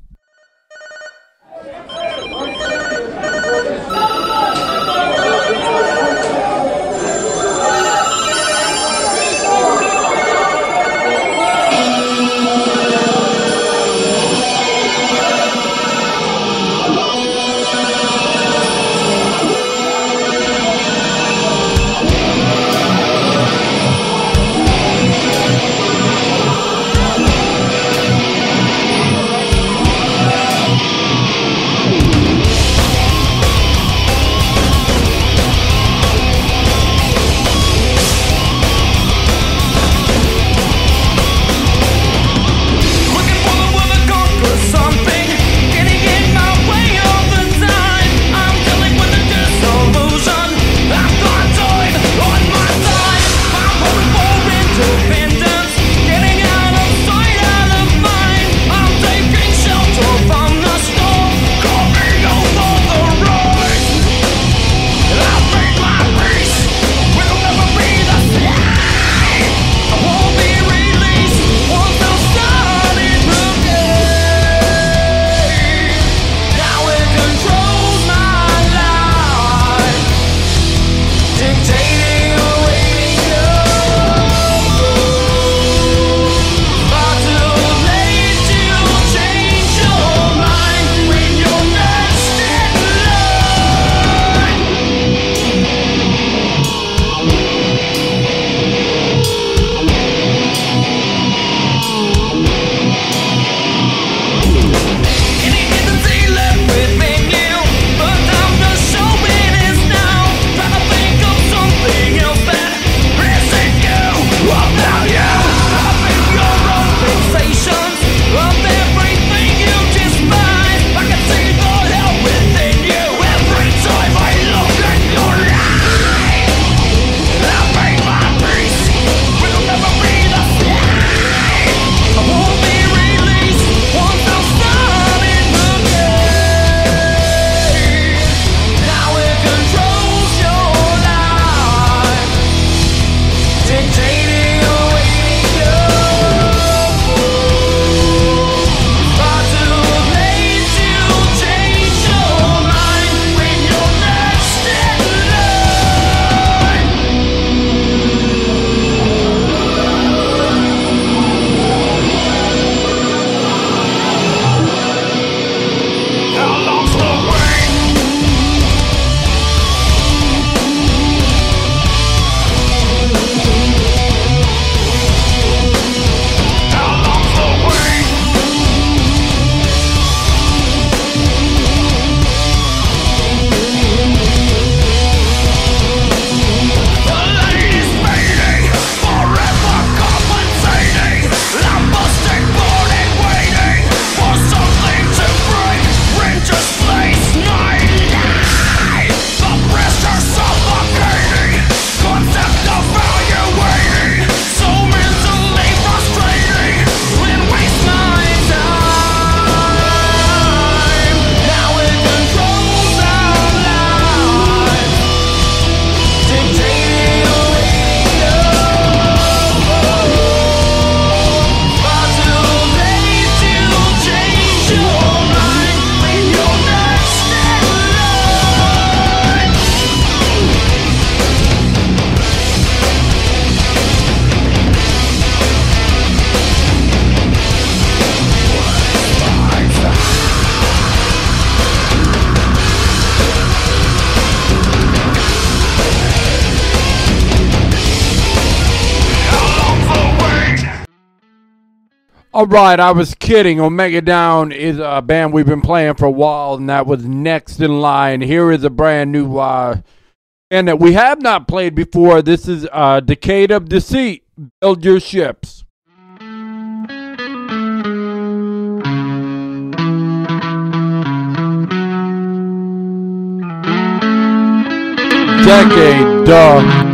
All right, I was kidding. Omega Down is a band we've been playing for a while, and that was Next in Line. Here is a brand new band that we have not played before. This is Decade of Deceit, Build Your Ships. Decade, duh.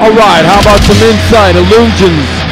Alright, how about some Inside Illusions?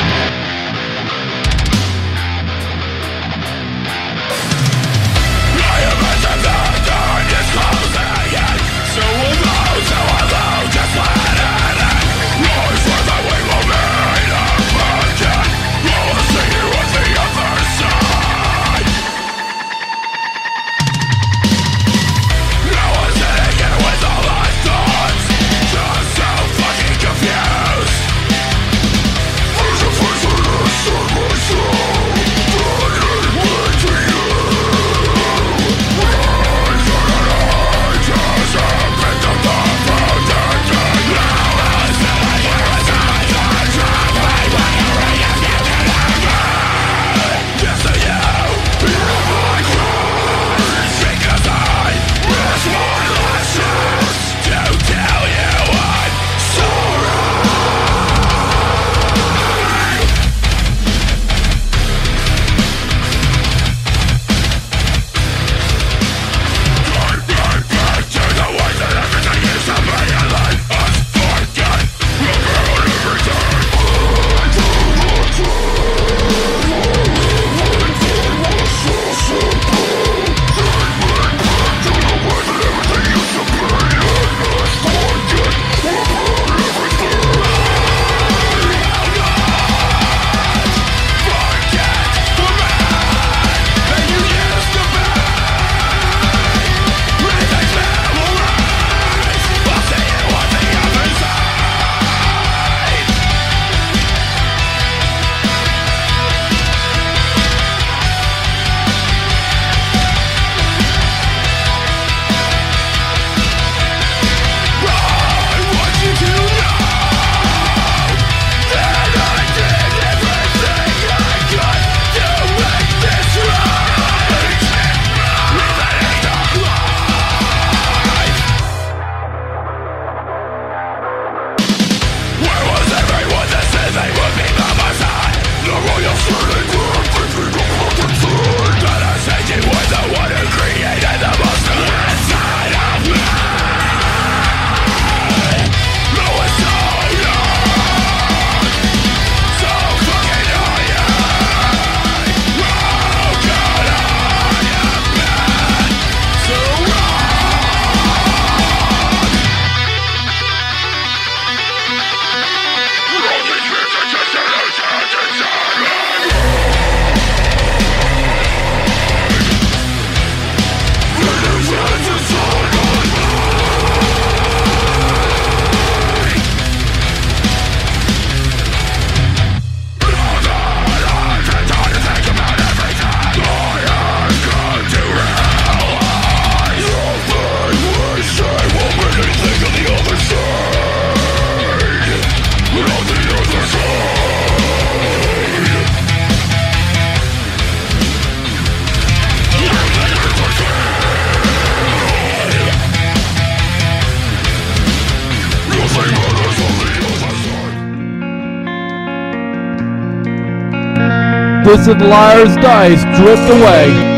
This is Liar's Dice, Drift Away.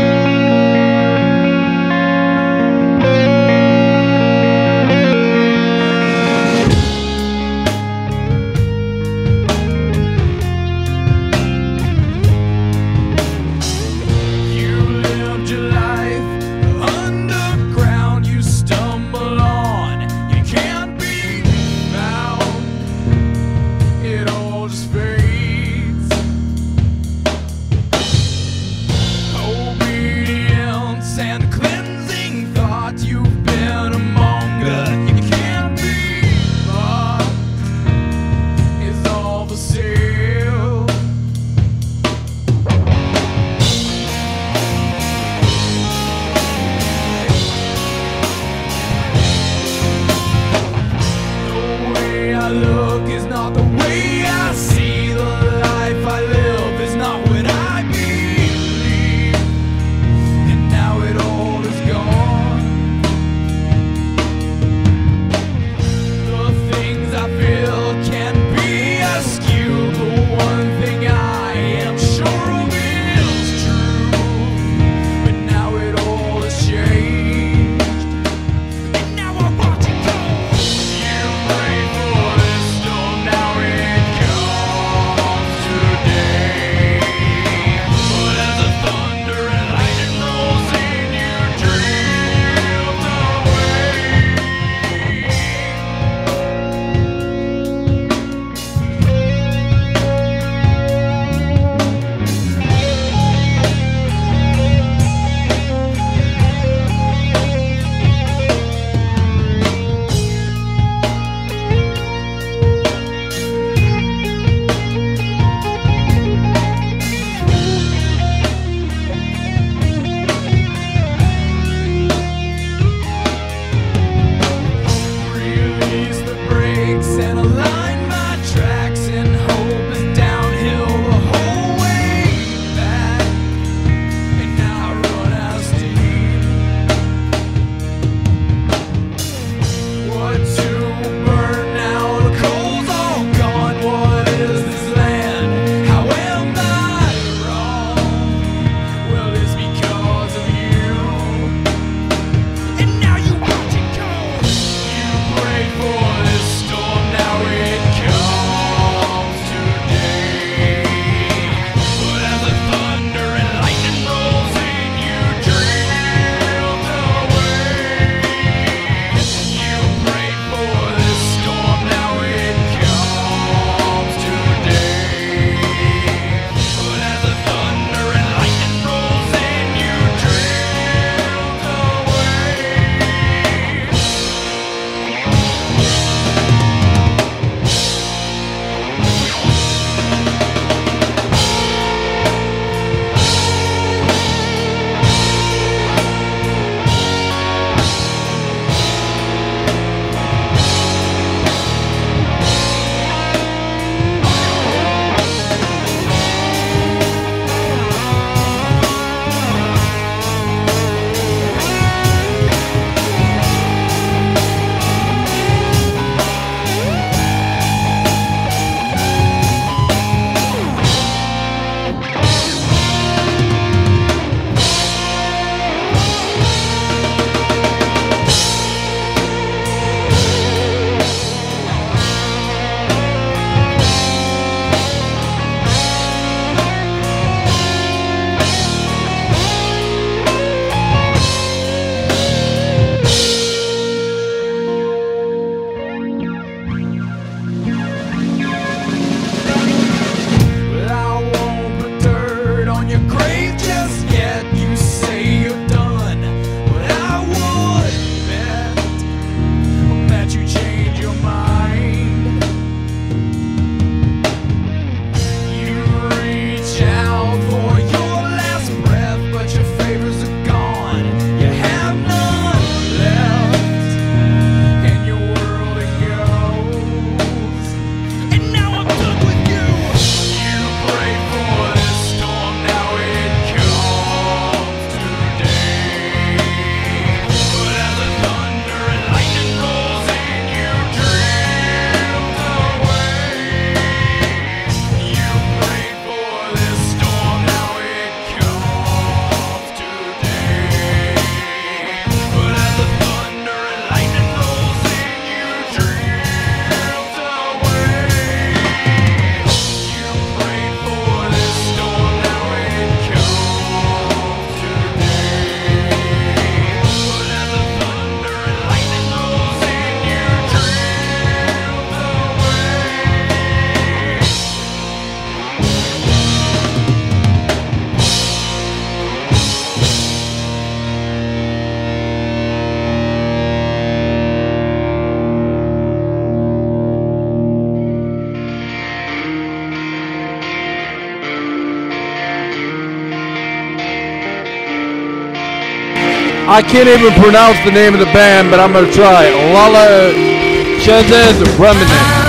Hope I can't even pronounce the name of the band, but I'm going to try. Lala Chez's Remnant.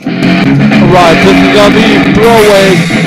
Alright, this is the Throwaways.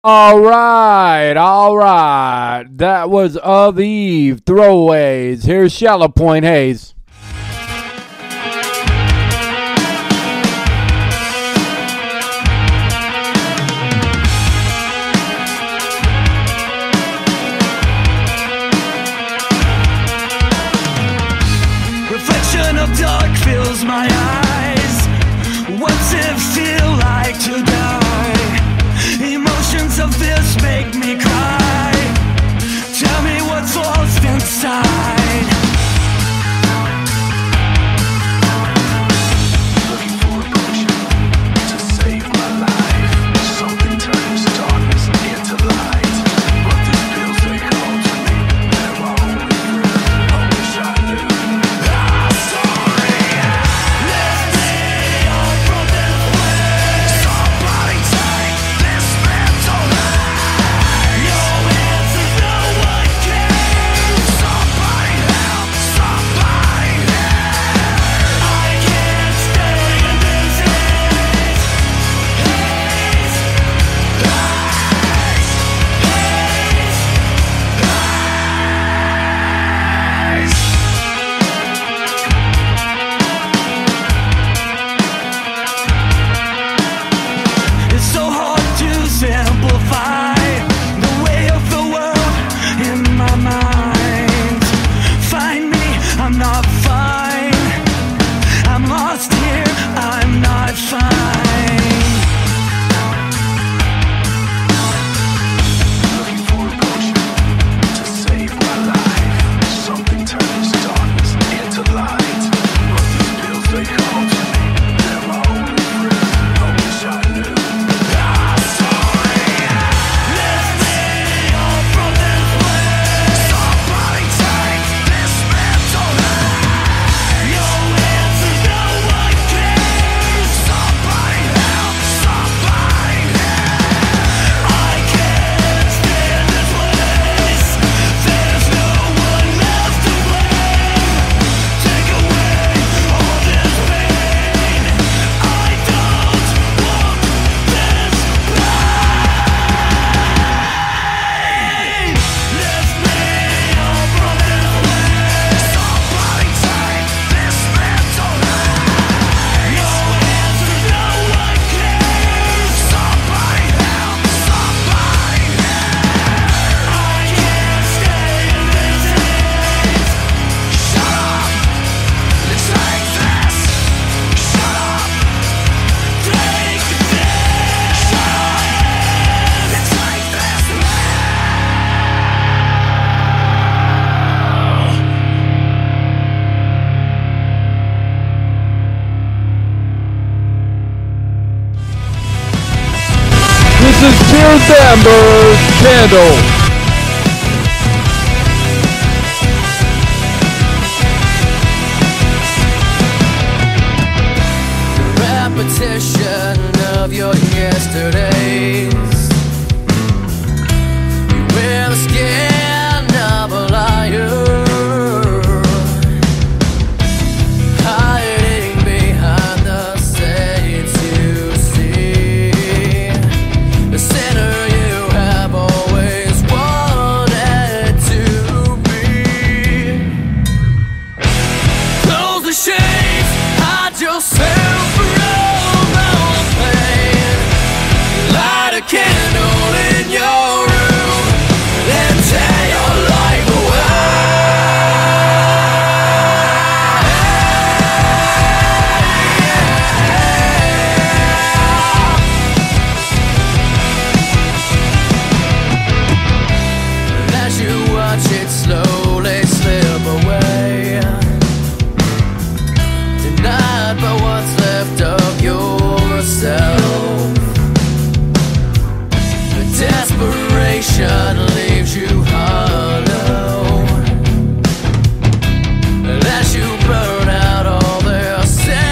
All right. That was Aviv Throwaways. Here's Shallow Point Hayes. Reflection of dark fills my eyes. What's it feel like to die? Emotions of this make me cry. Tell me what's lost inside. Looking for a potion to save my life. Something turns darkness into light. But these pills they call to me, they're my only friend. I wish I knew. I'm sorry. Candle. Repetition of your yesterdays. You wear the skin of a liar, hiding behind the saints you see. The sinner you have always wanted to be. Close the shades, hide yourself from all the pain. Light a candle in your room and tear your life away. As you watch it slowly slip away, denied by what's left of yourself. The desperation leaves you hollow. As you burn out all their sympathy.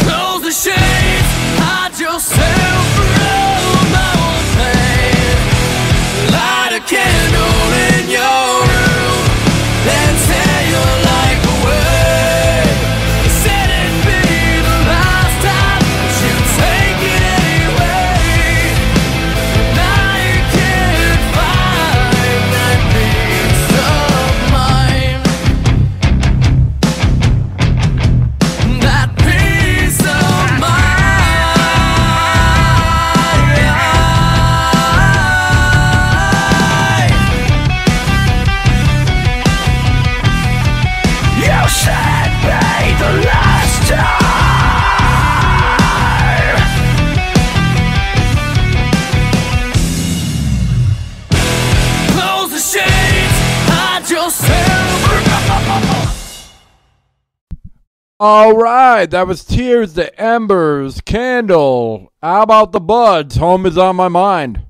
Close the shades, hide yourself from all the pain. Light a candle in your room and tear your life away. Said it'd be the last time, but you take it anyway. Now you can't find that peace of mind. That peace of mind. You said be the last time. Close the shades, hide yourself. All right, that was Tears, the Embers, Candle. How about the Buds? Home is on my mind.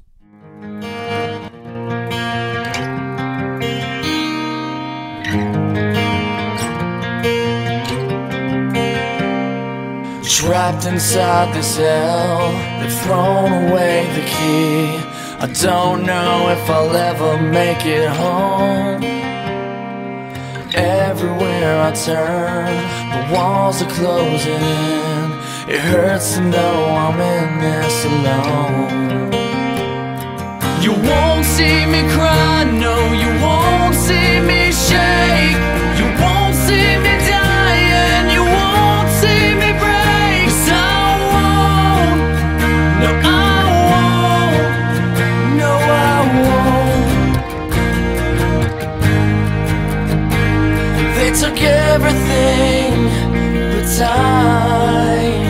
Trapped inside this hell, they've thrown away the key. I don't know if I'll ever make it home. Everywhere I turn, the walls are closing in. It hurts to know I'm in this alone. You won't see me cry, no, you won't see me shake. You won't see me die, and you won't see me break. 'Cause I won't, no, I won't, no, I won't. They took everything but time,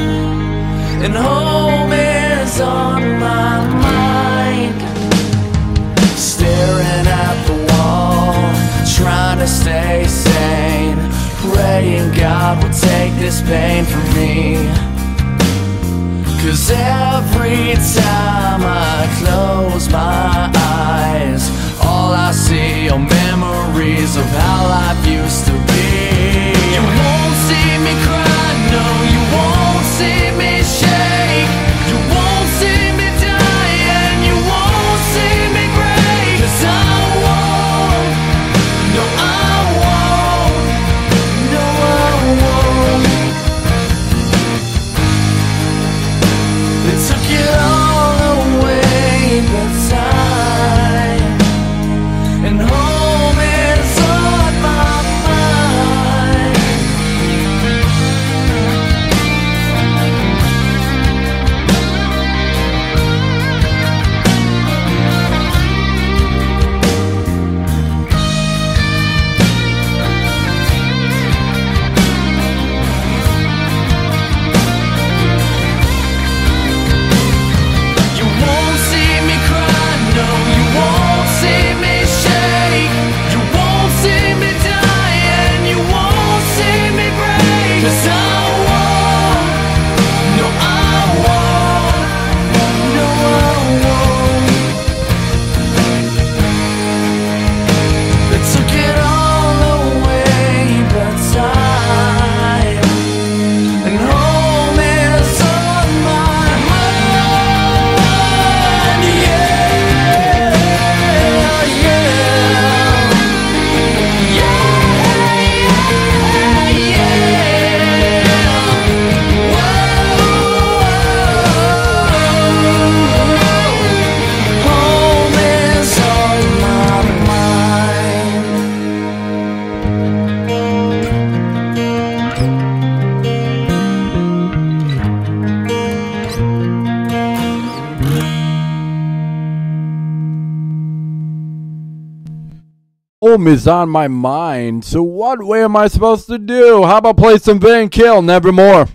and home is on my mind. Staring at the wall, trying to stay sane, praying God will take this pain from me. 'Cause every time I close my eyes, all I see are memories of how life used to be. You won't see me cry, no, you won't see me shake. You won't see me die, and you won't see me break. 'Cause I won't, no, I won't, no, I won't. They took it all away, but Home is on my mind, so what way am I supposed to do? How about play some Van Kill, Nevermore?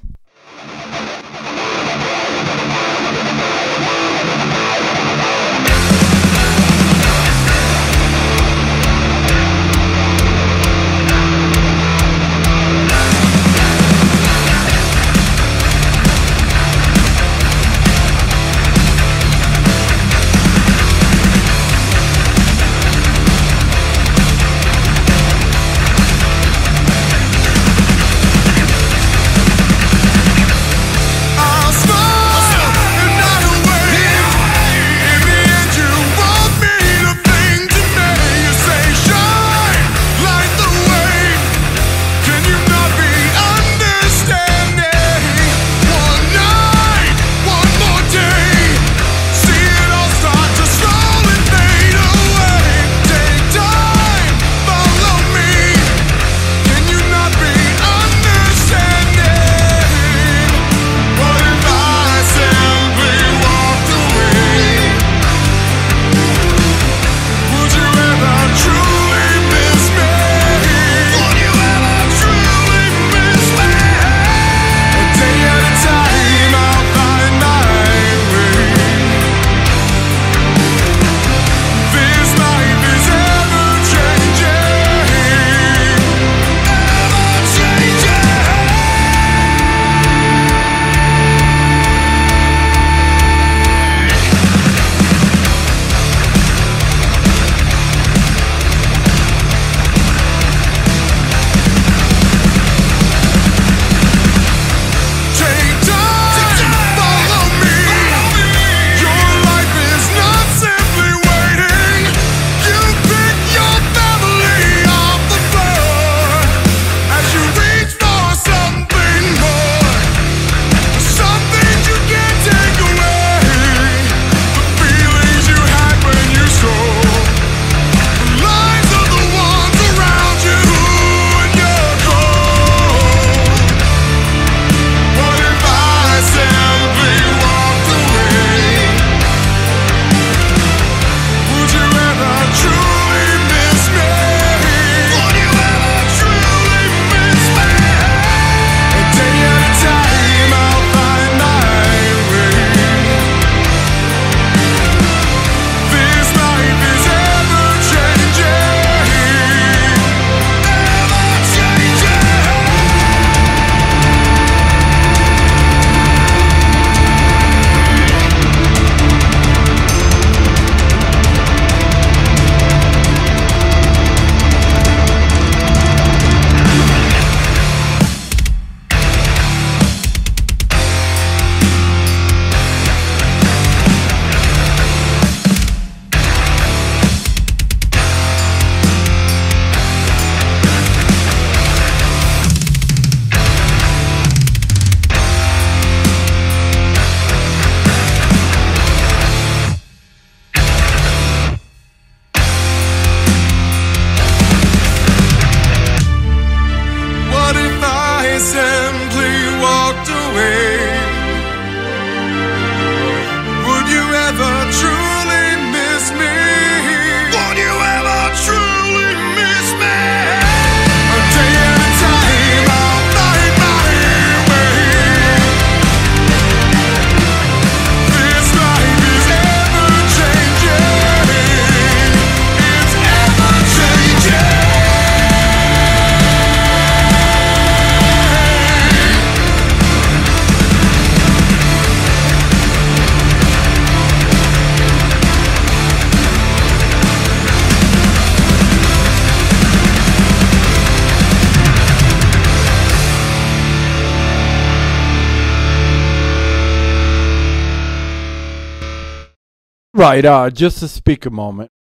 Right, just to speak a moment.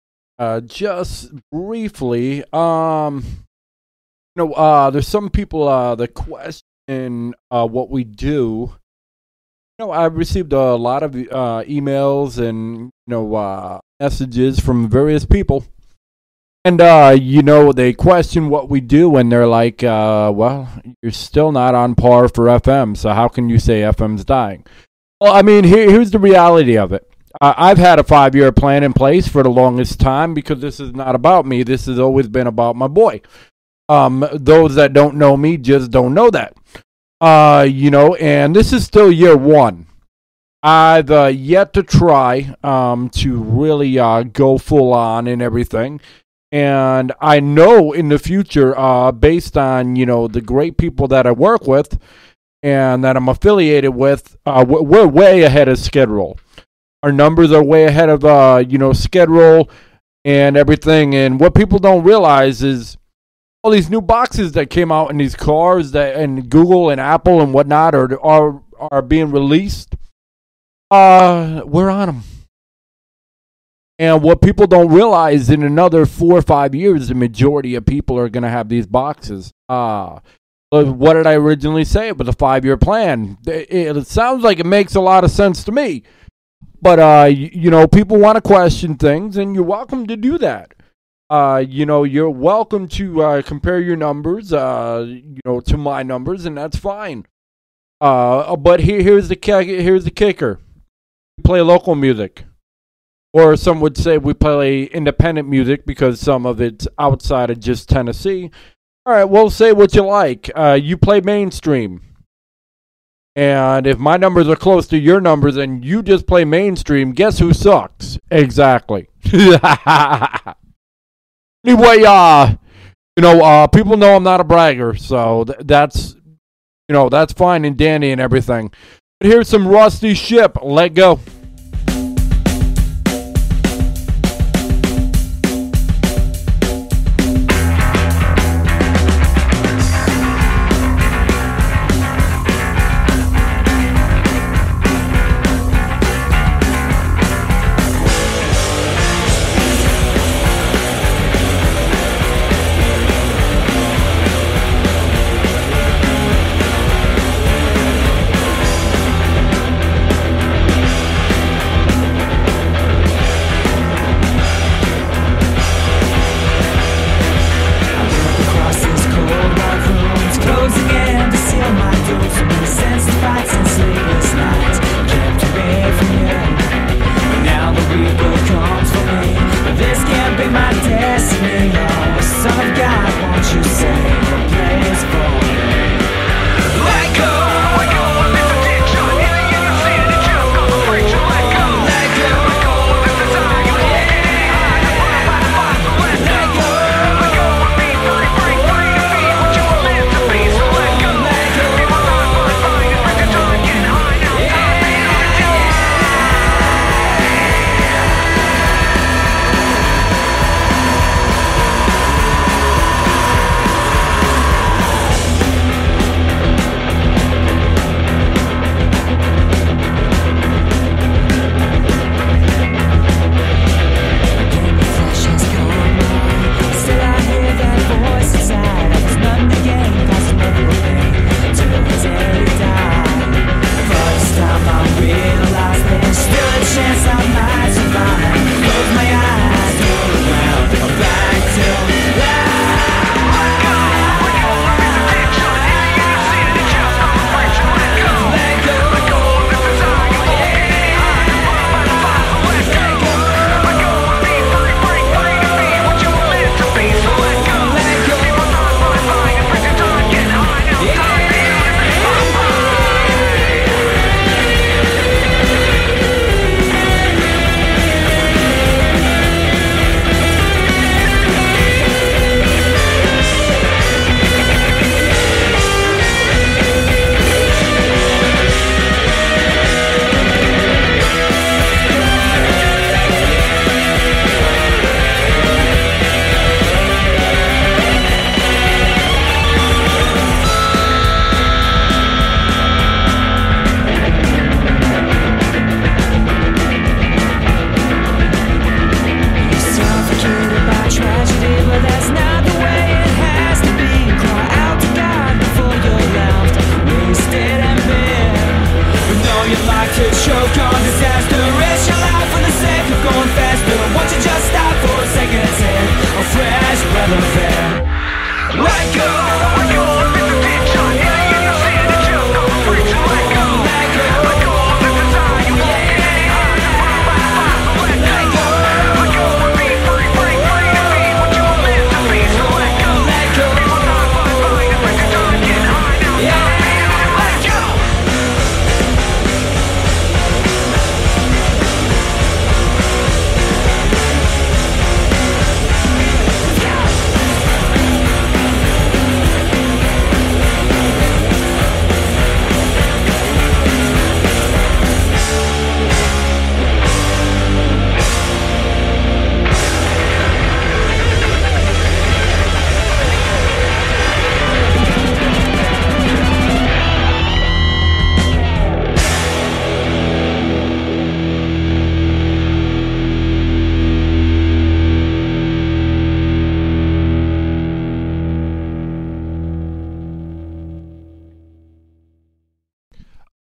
Just briefly, there's some people that question what we do. I've received a lot of emails and messages from various people, and they question what we do, and they're like, "Well, you're still not on par for FM, so how can you say FM's dying?" Well, I mean, here's the reality of it. I've had a 5-year plan in place for the longest time because this is not about me. This has always been about my boy. Those that don't know me just don't know that. And this is still year 1. I've yet to try to really go full on and everything. And I know in the future, based on, the great people that I work with and that I'm affiliated with, we're way ahead of schedule. Our numbers are way ahead of, schedule and everything. And what people don't realize is all these new boxes that came out in these cars and Google and Apple and whatnot are being released. We're on them. And what people don't realize, in another 4 or 5 years, the majority of people are going to have these boxes. What did I originally say? It was a 5-year plan. It sounds like it makes a lot of sense to me. But, people want to question things, and you're welcome to do that. You're welcome to compare your numbers, to my numbers, and that's fine. But here's the kicker. We play local music. Or some would say we play independent music because some of it's outside of just Tennessee. All right, well, say what you like. You play mainstream. And if my numbers are close to your numbers and you just play mainstream, guess who sucks? Exactly. Anyway, people know I'm not a bragger, so that's fine and dandy and everything. But here's some Rusty Ship. Let go.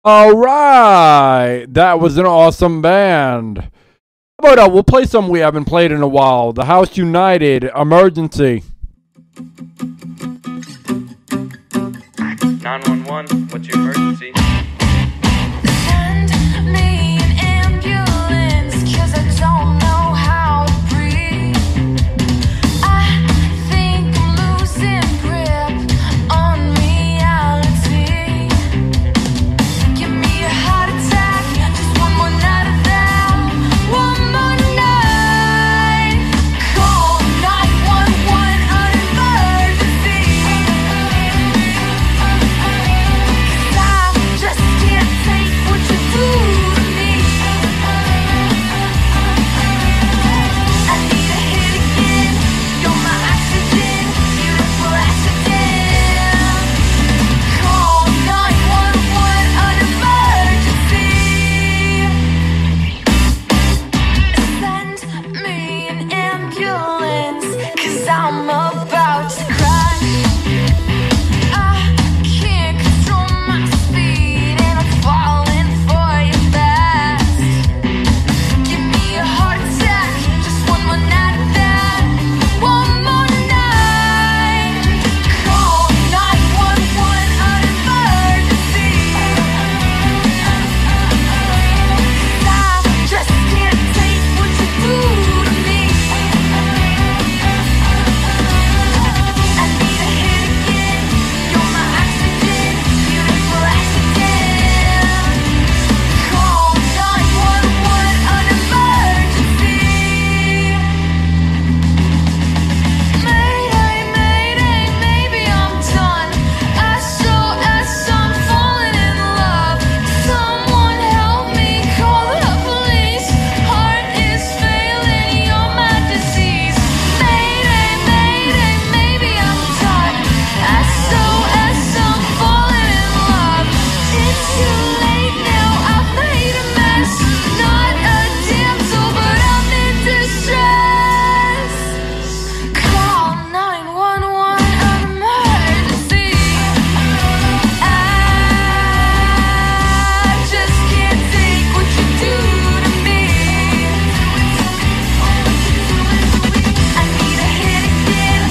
All right, that was an awesome band. How about we'll play something we haven't played in a while. The House United, Emergency. 911, what's your emergency? Send me an ambulance, 'cause I don't know how to breathe. I think I'm losing grip on reality. Give me a heart attack, just one more night of that. One more night. Call 911 on emergency. 'Cause I just can't take what you do to me. I need a hit again. You're my oxygen, beautiful accident. Call 911 on emergency. Send me an ambulance, 'cause I'm about to crash. I can't control my speed and I'm falling for you fast. Give me a heart attack, just one more night of that. One more night. Call 911 on emergency. 'Cause I just can't take what you do to me. I need a hit again. You're my oxygen, beautiful accident. Call 911 on emergency. Mayday, mayday, maybe I'm done. SOS, I'm falling in love. Someone help me, call the police. Heart is failing, you're my disease. Mayday, mayday, maybe I'm done. SOS, I'm falling in love. It's too late now, I've made a mess. Not a damn soul, but I'm in distress. Call 911 on emergency. I just can't take what you do to me. I need a hit again.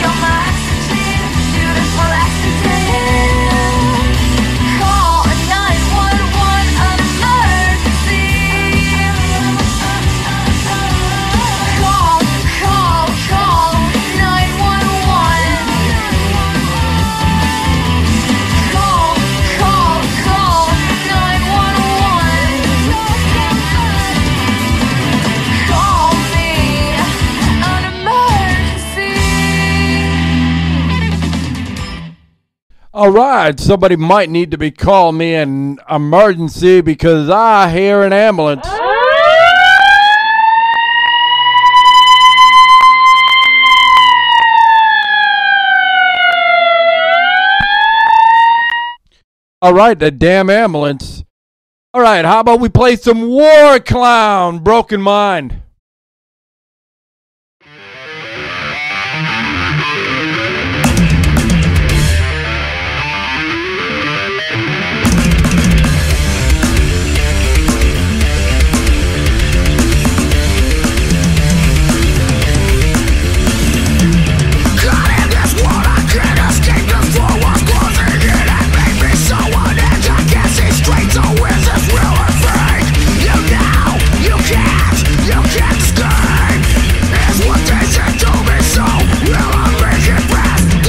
You're my oxygen, beautiful accident. Call 911 on emergency. Call 911. Call 911. Call me on emergency. All right, somebody might need to be calling me an emergency because I hear an ambulance. All right, the damn ambulance. All right, how about we play some War Clown, Broken Mind? Escape is what they said to me, so will I make it fast?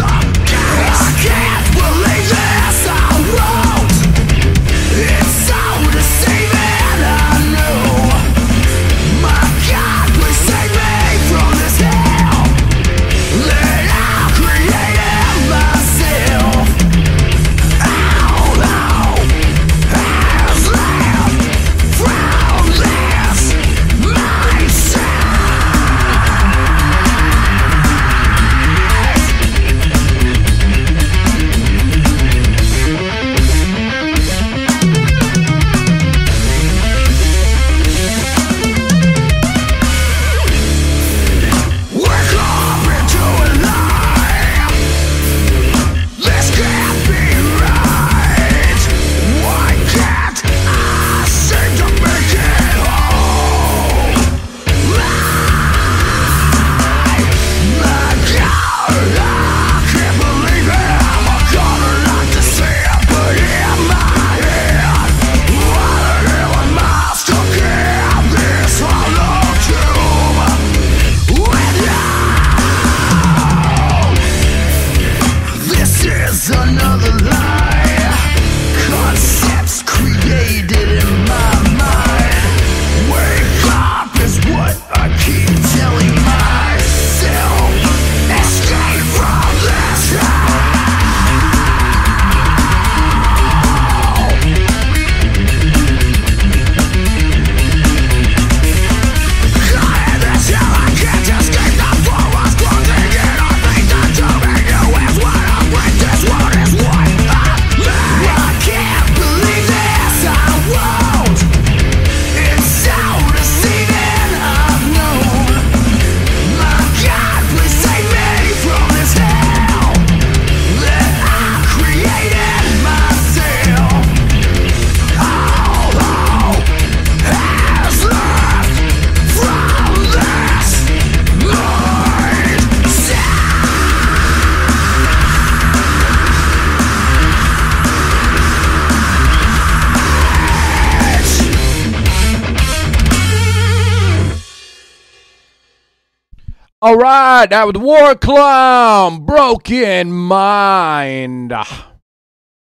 All right, that was War Clown, Broken Mind.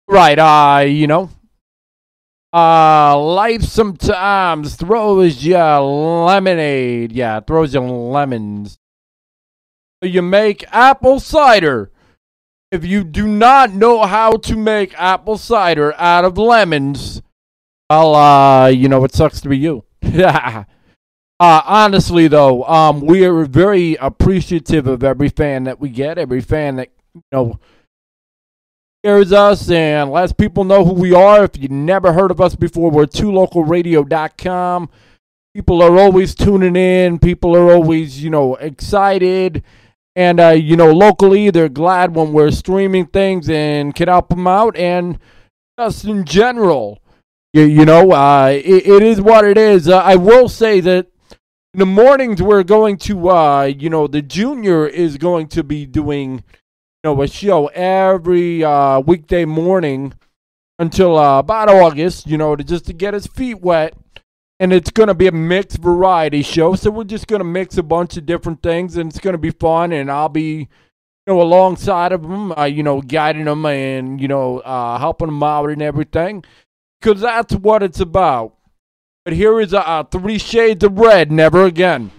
Right, life sometimes throws you lemonade. Yeah, it throws you lemons. So you make apple cider. If you do not know how to make apple cider out of lemons, well, it sucks to be you. Honestly, though, we are very appreciative of every fan that we get, every fan that, hears us and lets people know who we are. If you never heard of us before, we're 2localradio.com. People are always tuning in. People are always, excited. And, locally, they're glad when we're streaming things and can help them out. And just in general, it is what it is. I will say that in the mornings we're going to, the Junior is going to be doing, a show every weekday morning until about August, just to get his feet wet. And it's going to be a mixed variety show. So we're just going to mix a bunch of different things, and it's going to be fun. And I'll be, alongside of him, guiding him and, helping him out and everything. Because that's what it's about. But here is 3 Shades of Red, Never Again.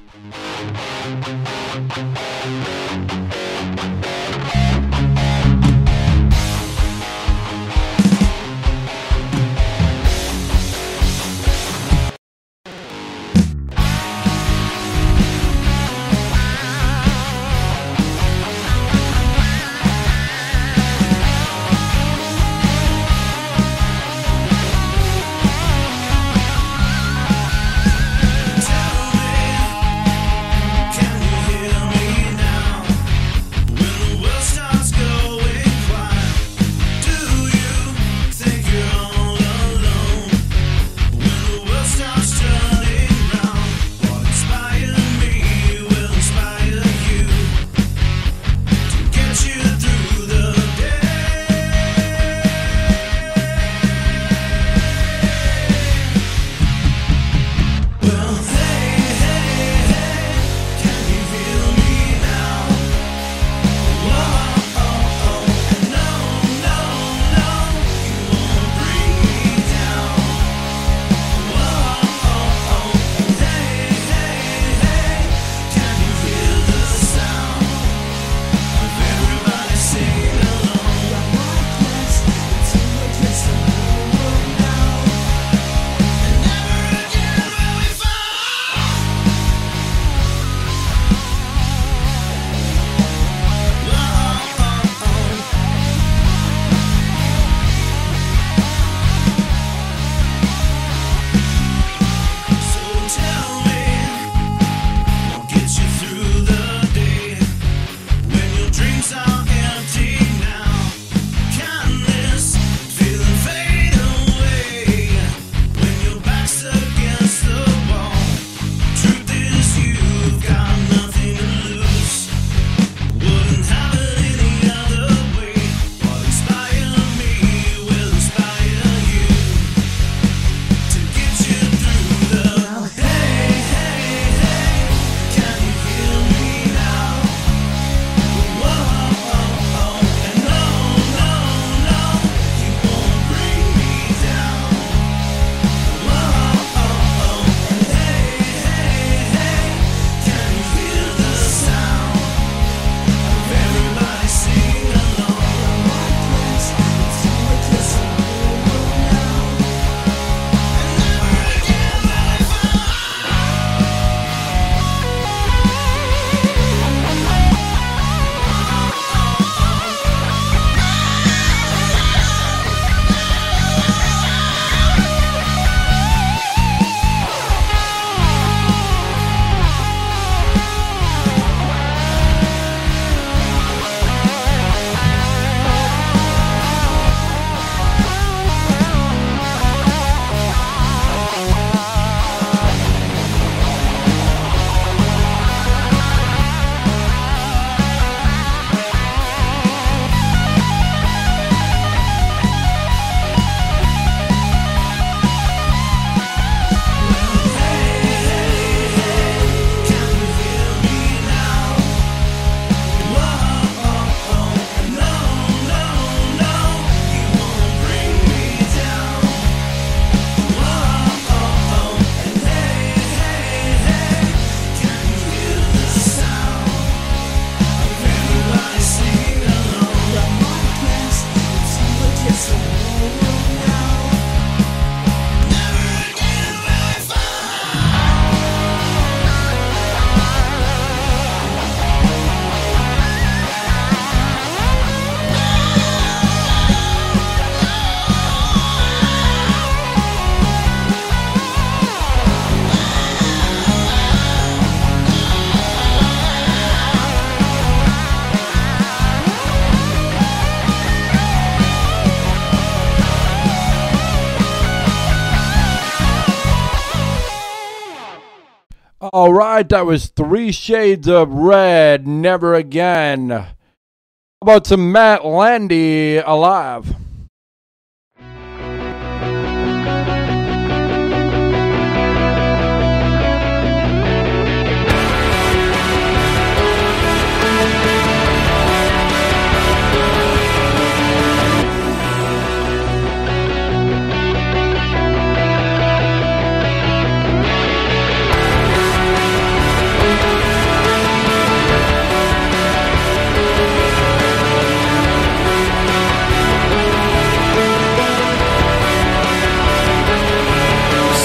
All right, that was 3 Shades of Red, Never Again. How about some Matt Landy, Alive?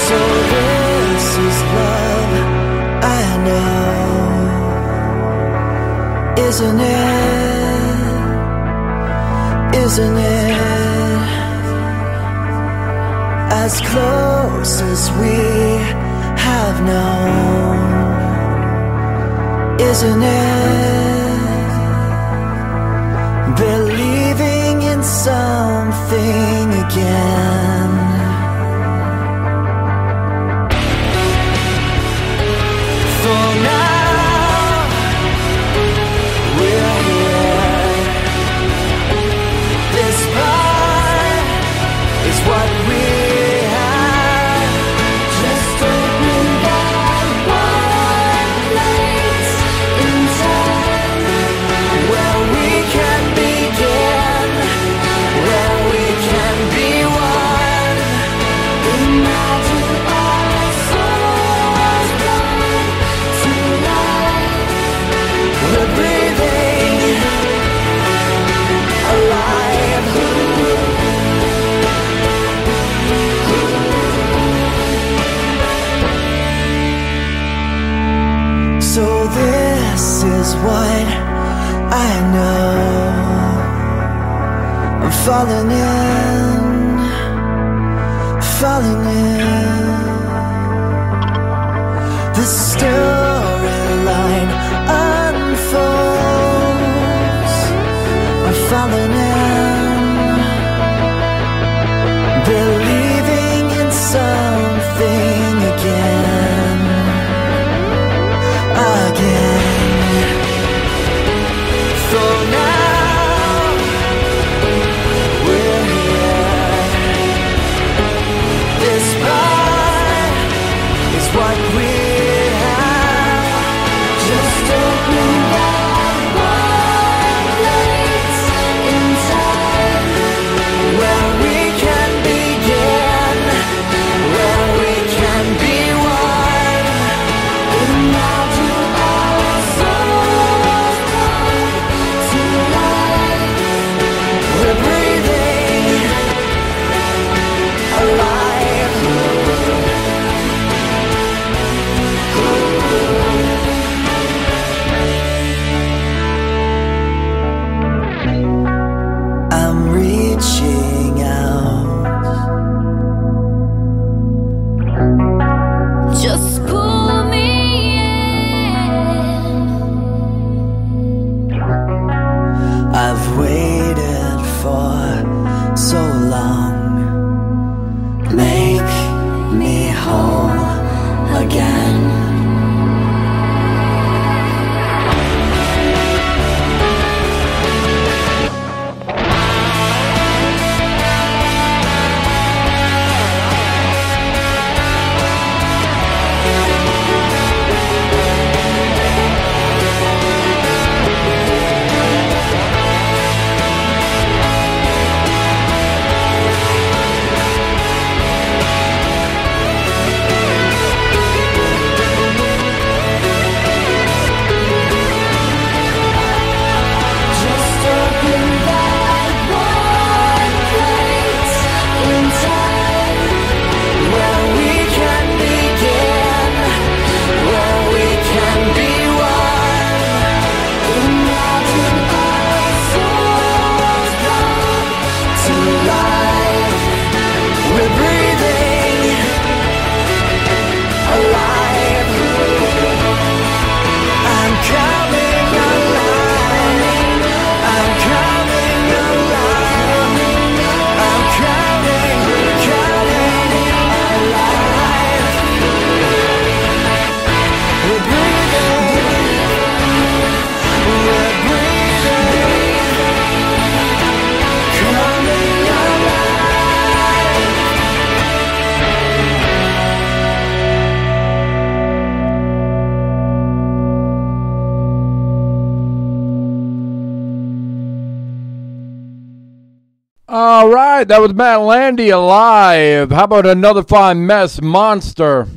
So this is love, I know, isn't it? Isn't it? As close as we have known, isn't it? Believing in something again. For now, we're here. This part is what we have. Just open that one place in time where we can begin, where we can be one. Imagine our souls blind tonight. We're breathing alive. So this is what I know. I'm falling in, falling in. The storyline unfolds. I'm falling in, believing in something again, again. For now, we're here. This part is what we have. All right, that was Matt Landy alive. How about another fine mess, Monster?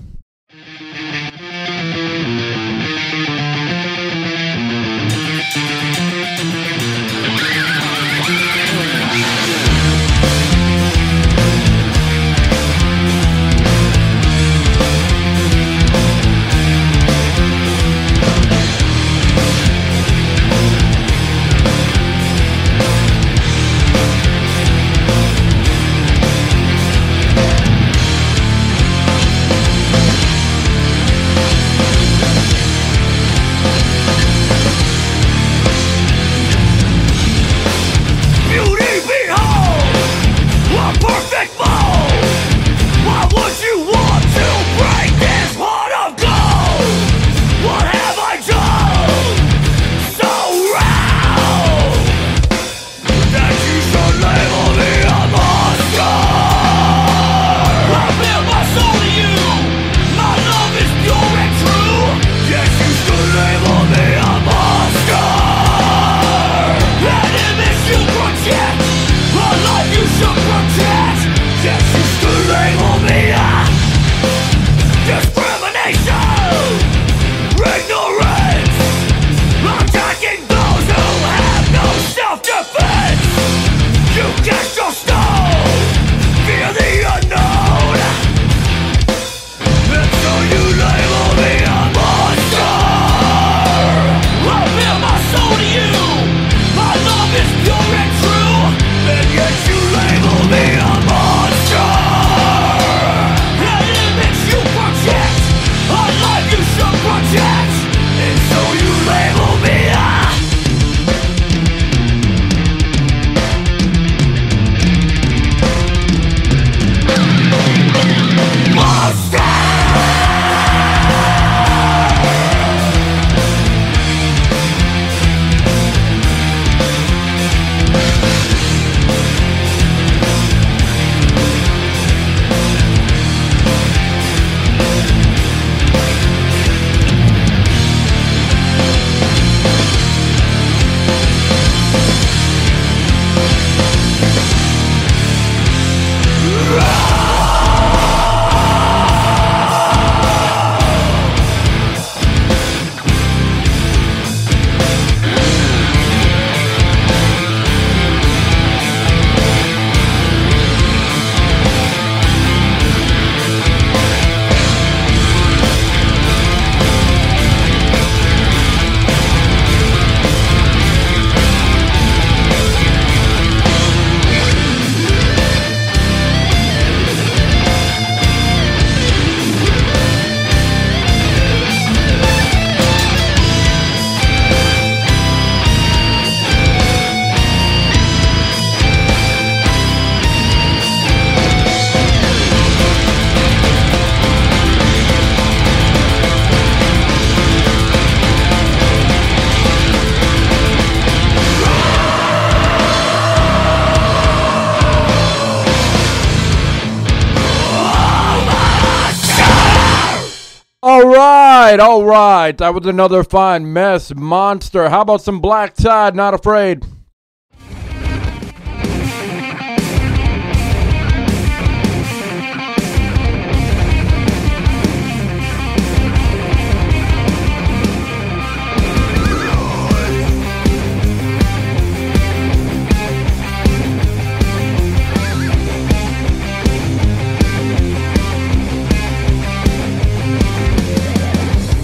All right. That was another fine mess, Monster. How about some Black Tide, Not Afraid?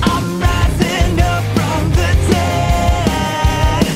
I'm rising up from the dead.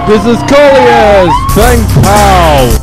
This is Coleus, Bang Pow.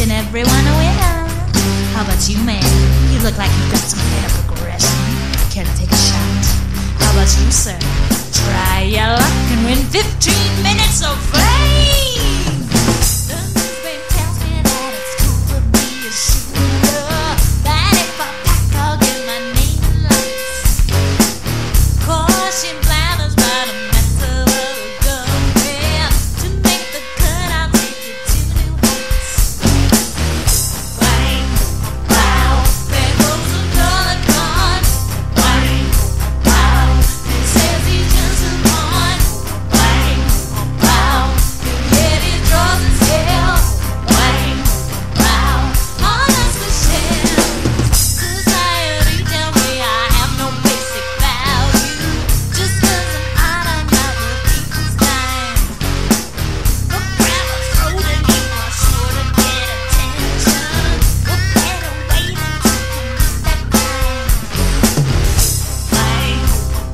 Everyone a winner. How about you, man? You look like you've got some kind of progression. Care to take a shot? How about you, sir? Try your luck and win 15 minutes of fame. The newspaper tells me that it's cool to be a shooter. That if I pack, I'll get my name in lights. Caution planners by the metal of a gun. Yeah, to make the cut, I'll take it to new heights. Bang, wow, there goes another gun. Bang, wow, he says he's just a pawn. Bang, wow, yet he draws his tail. Bang, wow, all that's for share. Society tell me I have no basic value. Just 'cause I'm out about the people's time. But grab a throat and you are sure to get attention. But better wait until you meet that time. Bang,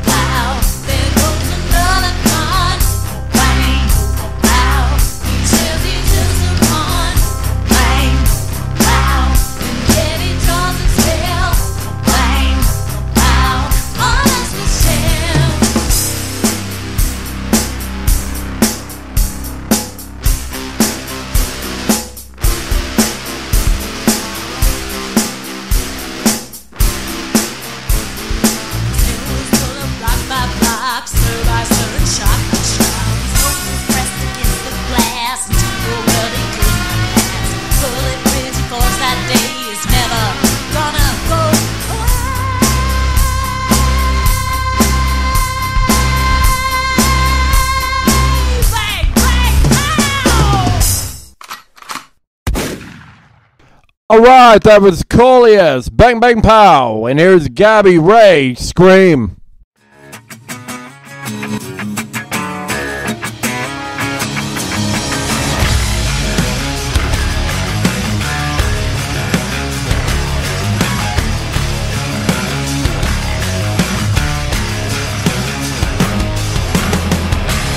wow, there goes another gun. Bang, wow, he says he's just a pawn. Bang, wow, and yet he draws his tail. Bang, wow, all that's for sale. Full of block by block, stir by stir, and shot by shot. Soldiers pressed against the glass until the world he couldn't pass. Bullet bridge he forged that day is never gonna go away. Bang, bang, pow! Alright, that was Coleus, Bang Bang Pow. And here's Gabby Ray, Scream.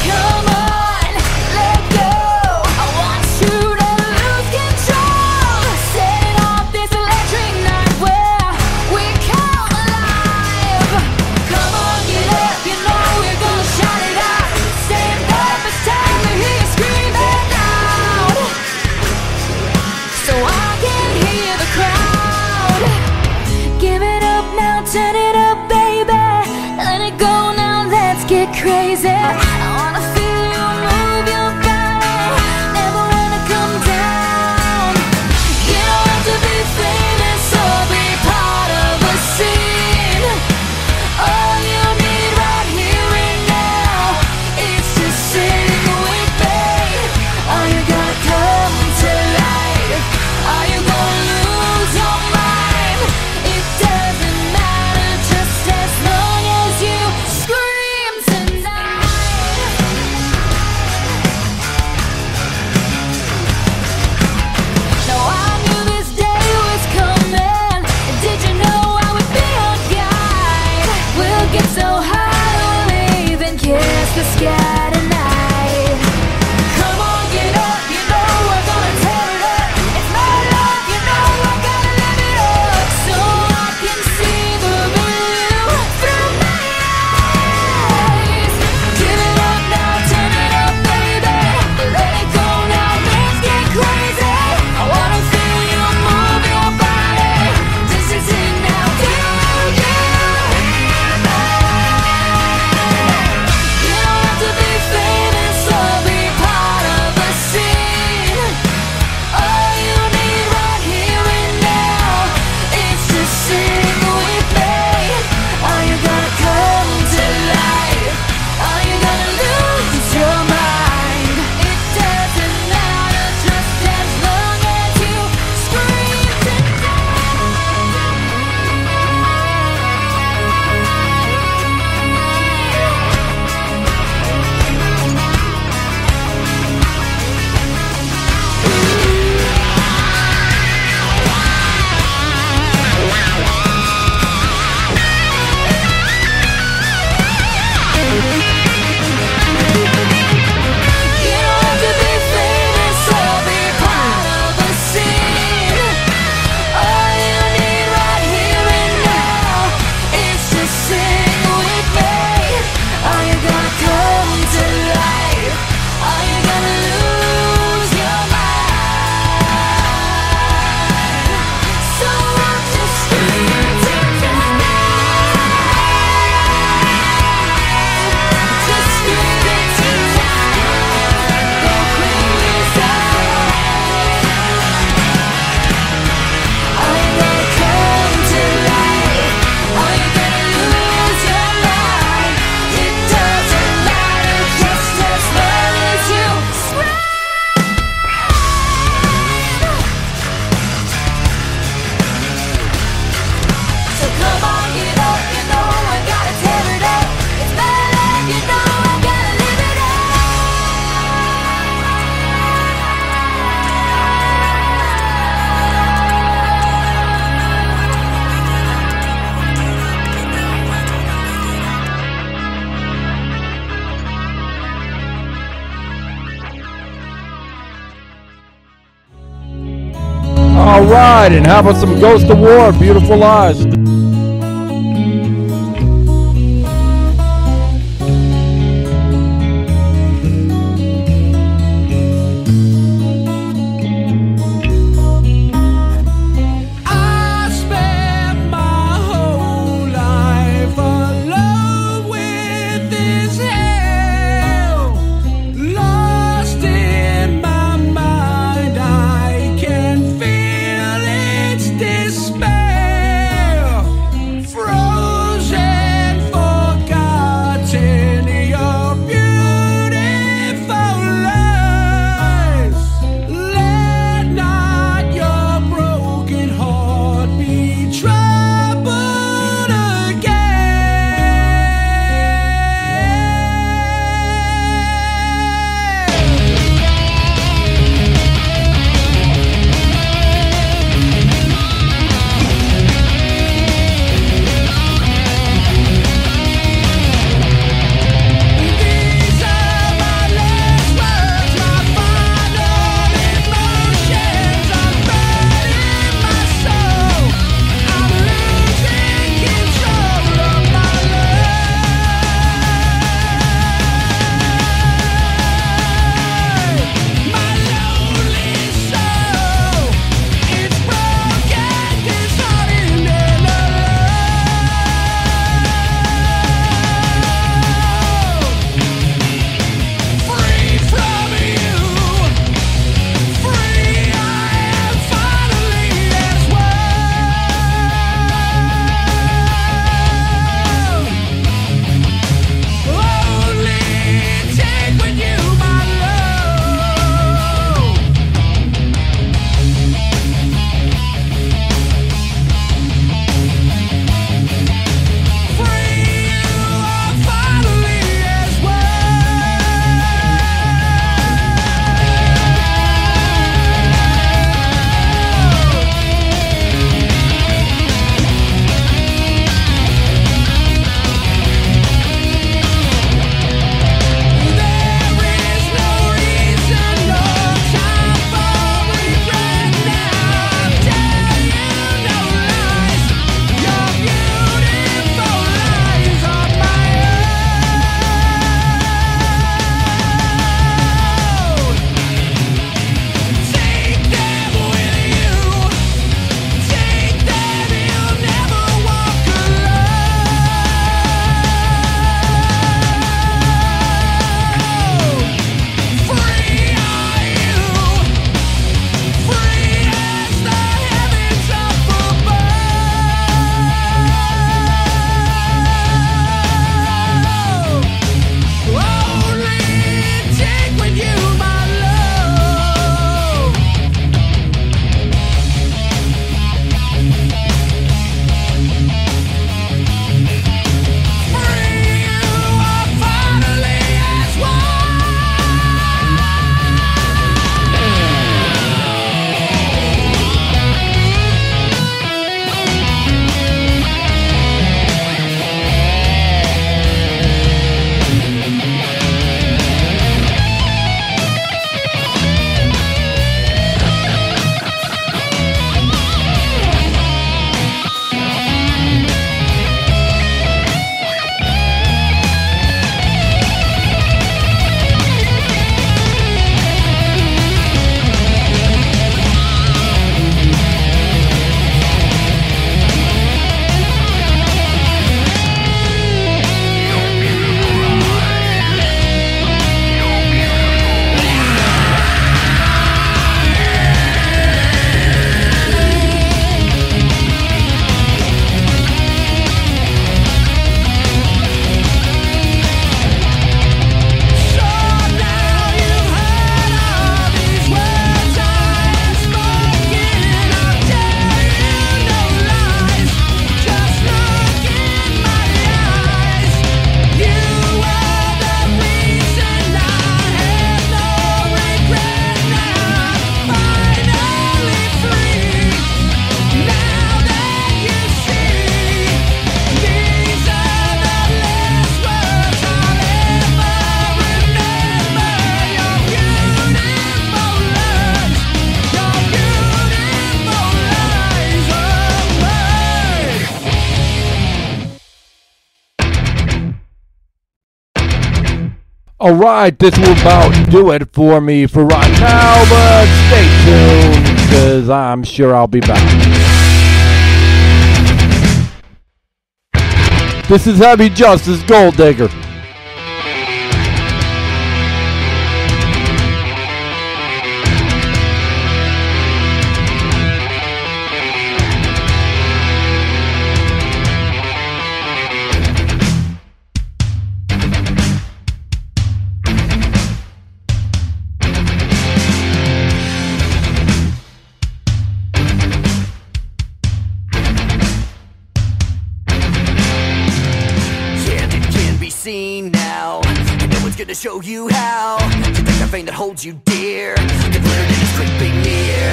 Come on, let go. I want you to lose control. Set off this electric night where we come alive. Alright, and how about some Ghost of War, Beautiful Lies? I spent my whole life alone with this hell, lost in my mind. I can feel its despair. Alright, this will about do it for me for right now, but stay tuned, because I'm sure I'll be back. This is Heavy Justice Gold Digger. Show you how to take the vein that holds you dear. The burden is creeping near,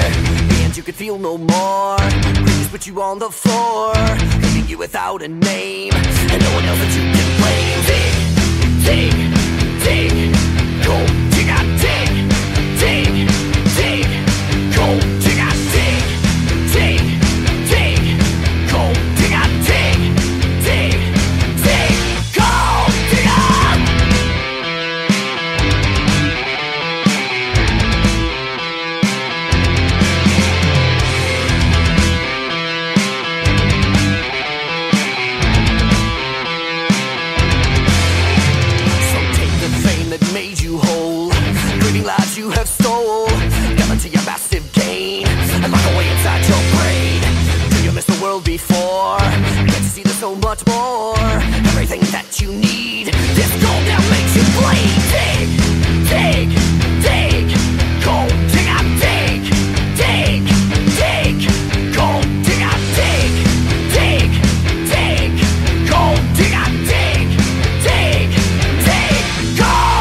and you can feel no more. Please put you on the floor, leaving you without a name, and no one else that you can blame. Dig, dig, dig, go dig out, dig, dig, dig, go dig out, dig, dig, dig, go dig out, dig, dig, dig, go dig out. Made you whole, grieving lives you have stole, guarantee a massive gain, and lock away inside your brain. Do you miss the world before? Can't you see there's so much more? Everything that you need, this gold now makes you bleed. Dig, dig, dig, go dig out, dig, dig, dig, go dig out, dig, dig, dig, go dig out, dig, dig, dig, go.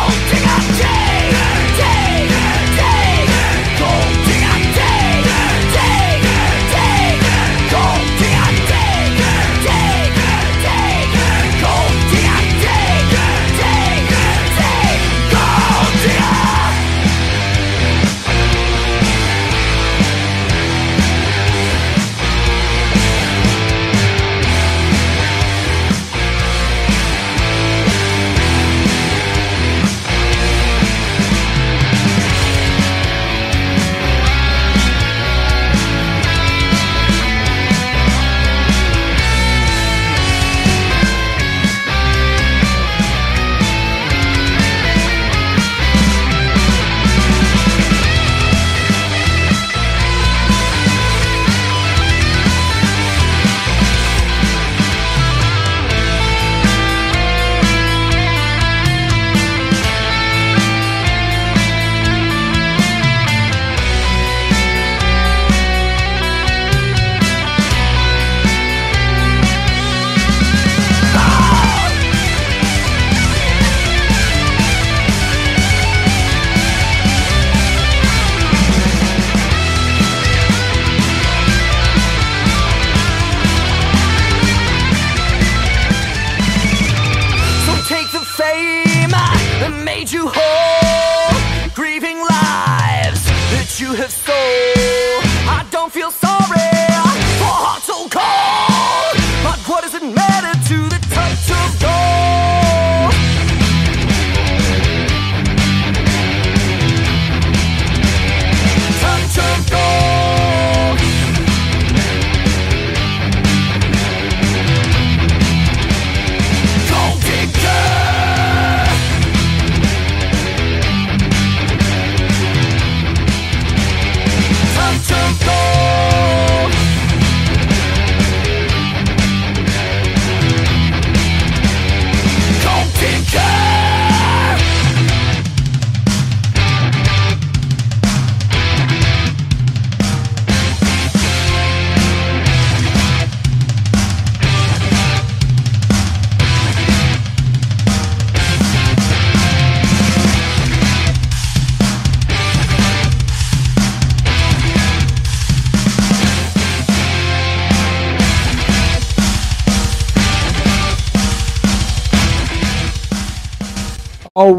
All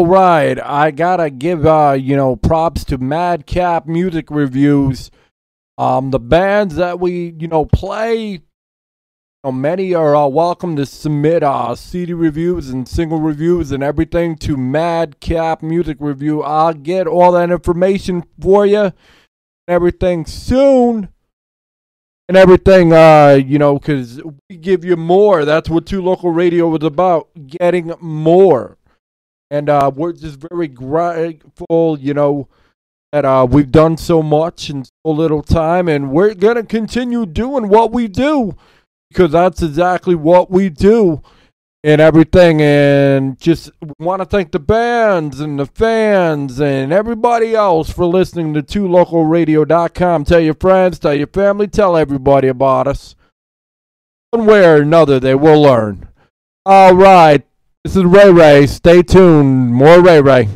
right. I gotta give props to Madcap Music Reviews. The bands that we play, Many are welcome to submit CD reviews and single reviews and everything to Madcap Music Review. I'll get all that information for you, everything soon, and everything, because we give you more. That's what Two Local Radio was about, getting more. And we're just very grateful, that we've done so much in so little time, and we're going to continue doing what we do. Because that's exactly what we do and everything. And just want to thank the bands and the fans and everybody else for listening to twolocalradio.com. Tell your friends, tell your family, tell everybody about us. One way or another, they will learn. All right. This is Ray Ray. Stay tuned. More Ray Ray.